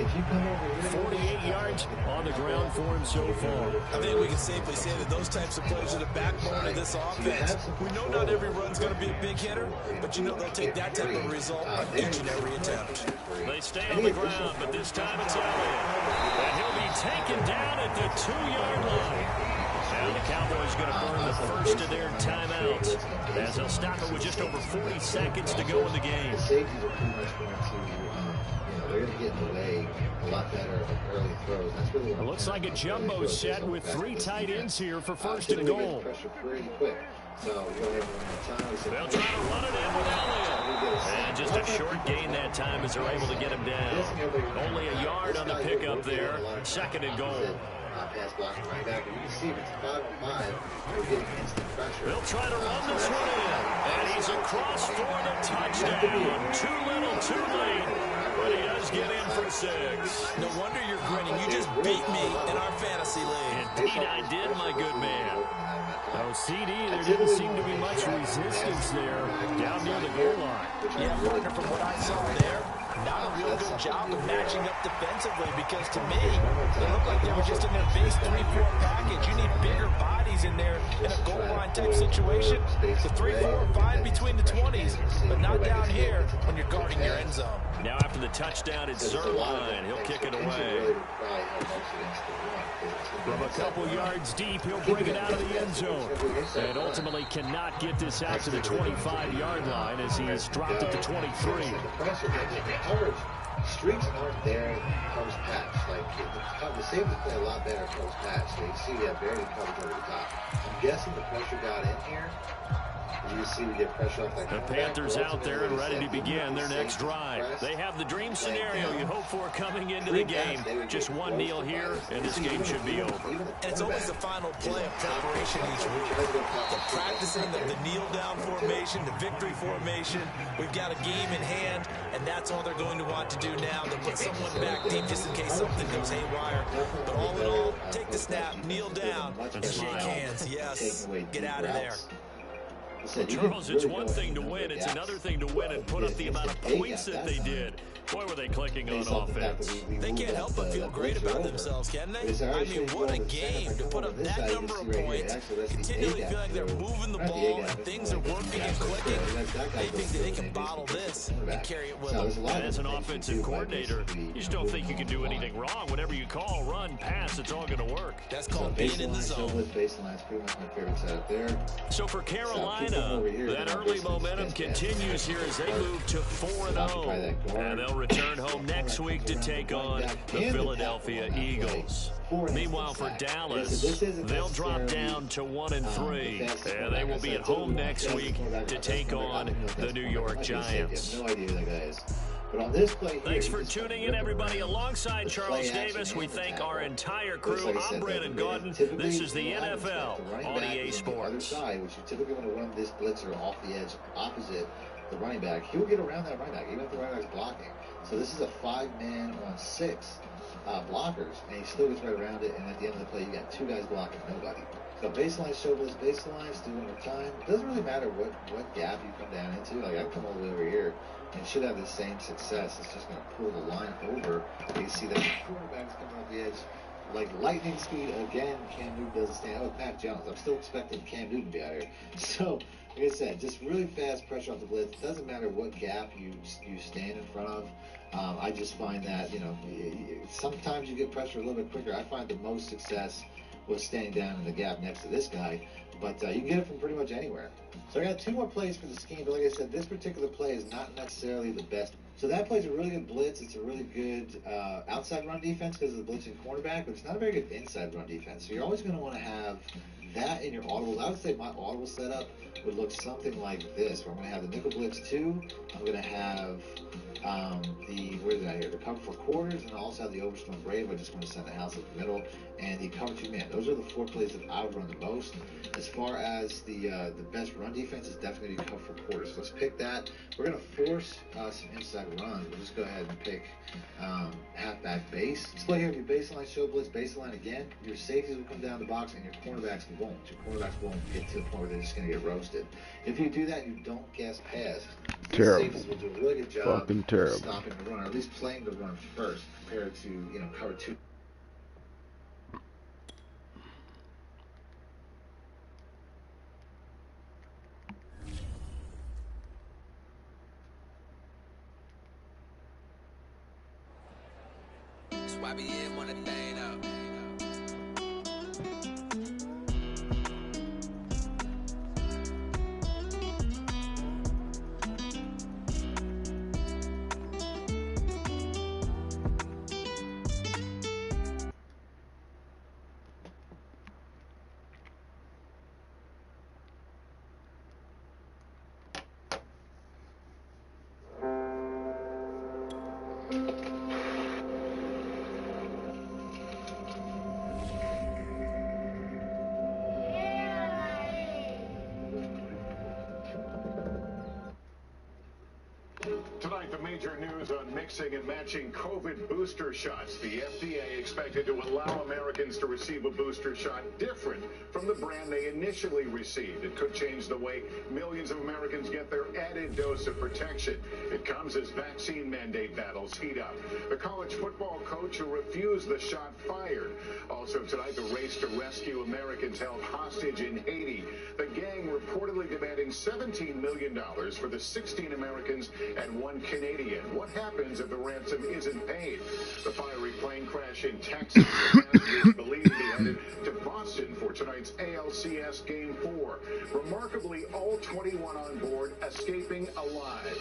48 yards on the ground for him so far. I think we can safely say that those types of plays are the backbone of this offense. We know not every run's going to be a big hitter, but you know they'll take that type of result on each and every attempt. They stay on the ground, but this time it's Elliott. And he'll be taken down at the 2-yard line. Now the Cowboys going to burn the first of their timeouts as they'll stop it with just over 40 seconds to go in the game. The safeties are pretty much going to, they're going to get in the way a lot better of early throws. That's really what it looks like a jumbo set with 3 tight ends here for first and goal. Pressure pretty quick. So we'll go ahead and time. They'll try to run it in with Elliott. And just a short gain that time as they're able to get him down. Only a yard on the pickup there. 2nd and goal. Pass blocking right back. You can see if it's 5-on-5, we're getting instant pressure. They'll try to run this one in. And he's across for the touchdown. Too little, too late. But he does get in for 6. No wonder you're grinning. You just beat me in our fantasy league. Indeed I did, my good man. Oh, CD, there didn't seem to be much resistance there down near the goal line. Yeah, partner, from what I saw there, not a real good job of matching up defensively, because to me, it looked like they were just in their base 3-4 package. You need bigger bodies in there in a goal line type situation. The 3-4 fine between the 20s, but not down here when you're guarding your end zone. Now after the touchdown, it's Zerline. He'll kick it away. From a couple yards deep, he'll bring it out of the end zone. And ultimately cannot get this out to the 25-yard line as he has dropped it to 23. Streaks aren't there in post patch. Like the safeties play a lot better post patch. So you see we have barely coverage over the top. I'm guessing the pressure got in here. You see we get pressure off that. The Panthers out there and ready to begin their next drive. They have the dream scenario you hope for coming into the game. Just one kneel here, and this game should be over. And it's always the final play of preparation each week. The practicing of the kneel-down formation, the victory formation. We've got a game in hand, and that's all they're going to want to do now. They'll put someone back deep just in case something goes haywire. But all in all, take the snap, kneel down, and shake hands. Yes, get out of there. Well, Charles, it's one thing to win. It's another thing to win and put up the amount of points that they did. Boy, were they clicking on offense. They can't help but feel great about themselves, can they? I mean, what a game to put up that number of points, continually feel like they're moving the ball and things are working and clicking. They think that they can bottle this and carry it with them. And as an offensive coordinator, you just don't think you can do anything wrong. Whatever you call, run, pass, it's all going to work. That's called being in the zone. So for Carolina, that early momentum continues here as they move to 4-0. And they'll return home next week to take on the Philadelphia Eagles. Meanwhile, for Dallas, they'll drop down to 1-3. And they will be at home next week to take on the New York Giants. Thanks for tuning in, everybody. Alongside Charles Davis, we thank our entire crew. I'm Brandon Gordon. This is the NFL on EA Sports. Which you typically want to run this blitzer off the edge opposite the running back. He'll get around that running back, even if the running back's blocking. So this is a 5-man on 6 blockers, and he still gets right around it, and at the end of the play, you got 2 guys blocking nobody. So baseline, show blitz, baseline, still under time. It doesn't really matter what gap you come down into. Like, I can come all the way over here, and should have the same success. It's just going to pull the line over. And you see that the quarterback's coming off the edge. Like lightning speed again. Cam Newton doesn't stand. Oh, Pat Jones. I'm still expecting Cam Newton to be out here. So, like I said, just really fast pressure off the blitz. It doesn't matter what gap you stand in front of. I just find that, sometimes you get pressure a little bit quicker. I find the most success was staying down in the gap next to this guy. But you can get it from pretty much anywhere. So I got 2 more plays for the scheme. But like I said, this particular play is not necessarily the best. So that plays a really good blitz. It's a really good outside run defense because of the blitzing cornerback, but it's not a very good inside run defense. So you're always going to want to have that in your audible. I would say my audible setup would look something like this, where I'm going to have the nickel blitz 2. I'm going to have the cover for quarters, and I also have the overstorm brave. I just want to send the house up the middle, and the cover 2 man. Those are the 4 plays that I would run the most. As far as the best run defense is definitely cover for quarters. So let's pick that. We're going to force some inside runs. We'll just go ahead and pick halfback base. Let's play here with your baseline, show blitz, baseline again. Your safeties will come down the box, and your cornerbacks won't. Your cornerbacks won't get to the point where they're just going to get roasted. If you do that, you don't guess pass. Terrible. Safeties will do a really good job Fucking terrible. stopping the run, or at least playing the run first, compared to cover 2. YBN want a thing up. major news on mixing and matching COVID booster shots. The FDA expected to allow Americans to receive a booster shot different from the brand they initially received. It could change the way millions of Americans get their added dose of protection. It comes as vaccine mandate battles heat up. The college football coach who refused the shot fired. Also tonight, the race to rescue Americans held hostage in Haiti. The gang reportedly demanding $17 million for the 16 Americans and 1 Canadian. What happens if the ransom isn't paid? The fiery plane crash in Texas. The passengers believed to be headed to Boston for tonight's ALCS Game 4. Remarkably, all 21 on board escaping alive.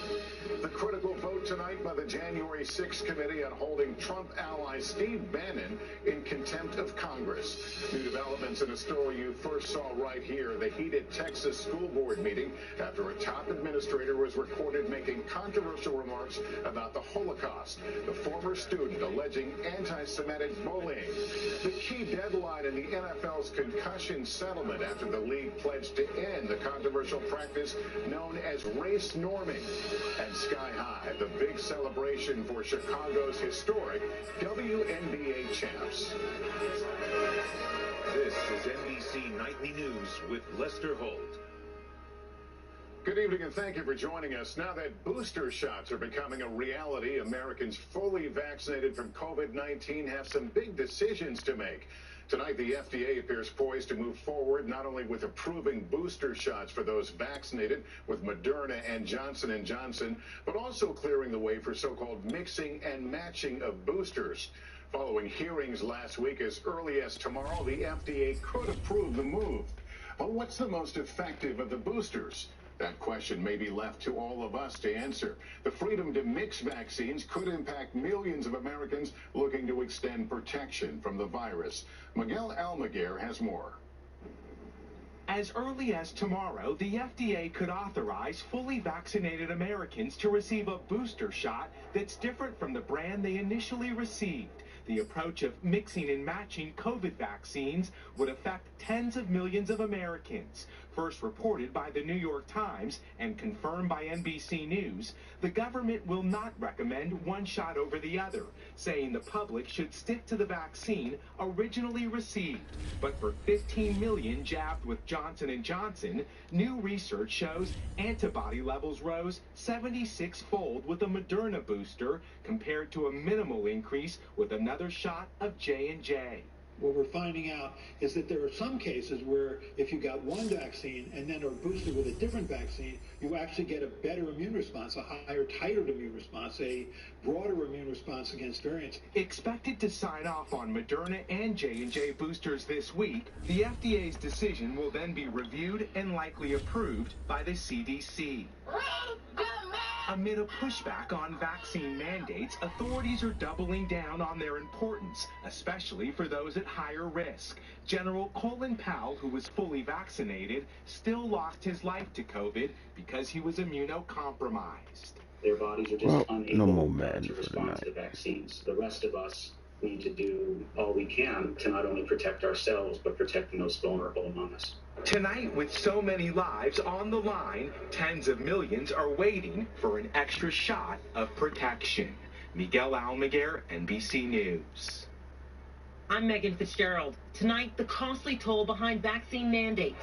The critical vote tonight by the January 6th committee on holding Trump ally Steve Bannon in contempt of Congress. New developments in a story you first saw right here. The heated Texas school board meeting after a top administrator was recorded making controversial remarks about the Holocaust. The former student alleging anti-Semitic bullying. The key deadline in the NFL's concussion settlement after the league pledged to end the controversial practice known as race norming. And sky high, the big celebration for Chicago's historic WNBA champs. This is NBC Nightly News with Lester Holt. Good evening and thank you for joining us. Now that booster shots are becoming a reality, Americans fully vaccinated from COVID-19 have some big decisions to make. Tonight, the FDA appears poised to move forward not only with approving booster shots for those vaccinated with Moderna and Johnson & Johnson, but also clearing the way for so-called mixing and matching of boosters. Following hearings last week, as early as tomorrow, the FDA could approve the move. But what's the most effective of the boosters? That question may be left to all of us to answer. The freedom to mix vaccines could impact millions of Americans looking to extend protection from the virus. Miguel Almaguer has more. As early as tomorrow, the FDA could authorize fully vaccinated Americans to receive a booster shot that's different from the brand they initially received. The approach of mixing and matching COVID vaccines would affect tens of millions of Americans. First reported by the New York Times and confirmed by NBC News, the government will not recommend one shot over the other, saying the public should stick to the vaccine originally received. But for 15 million jabbed with Johnson & Johnson, new research shows antibody levels rose 76-fold with a Moderna booster compared to a minimal increase with another shot of J&J. What we're finding out is that there are some cases where if you got one vaccine and then are boosted with a different vaccine, you actually get a better immune response, a higher titered immune response, a broader immune response against variants. Expected to sign off on Moderna and J&J boosters this week, the FDA's decision will then be reviewed and likely approved by the CDC. Amid a pushback on vaccine mandates, authorities are doubling down on their importance, especially for those at higher risk. General Colin Powell, who was fully vaccinated, still lost his life to COVID because he was immunocompromised. Their bodies are just unable to respond to the vaccines. The rest of us need to do all we can to not only protect ourselves, but protect the most vulnerable among us. Tonight, with so many lives on the line, tens of millions are waiting for an extra shot of protection. Miguel Almaguer, NBC News. I'm Megan Fitzgerald. Tonight, the costly toll behind vaccine mandates.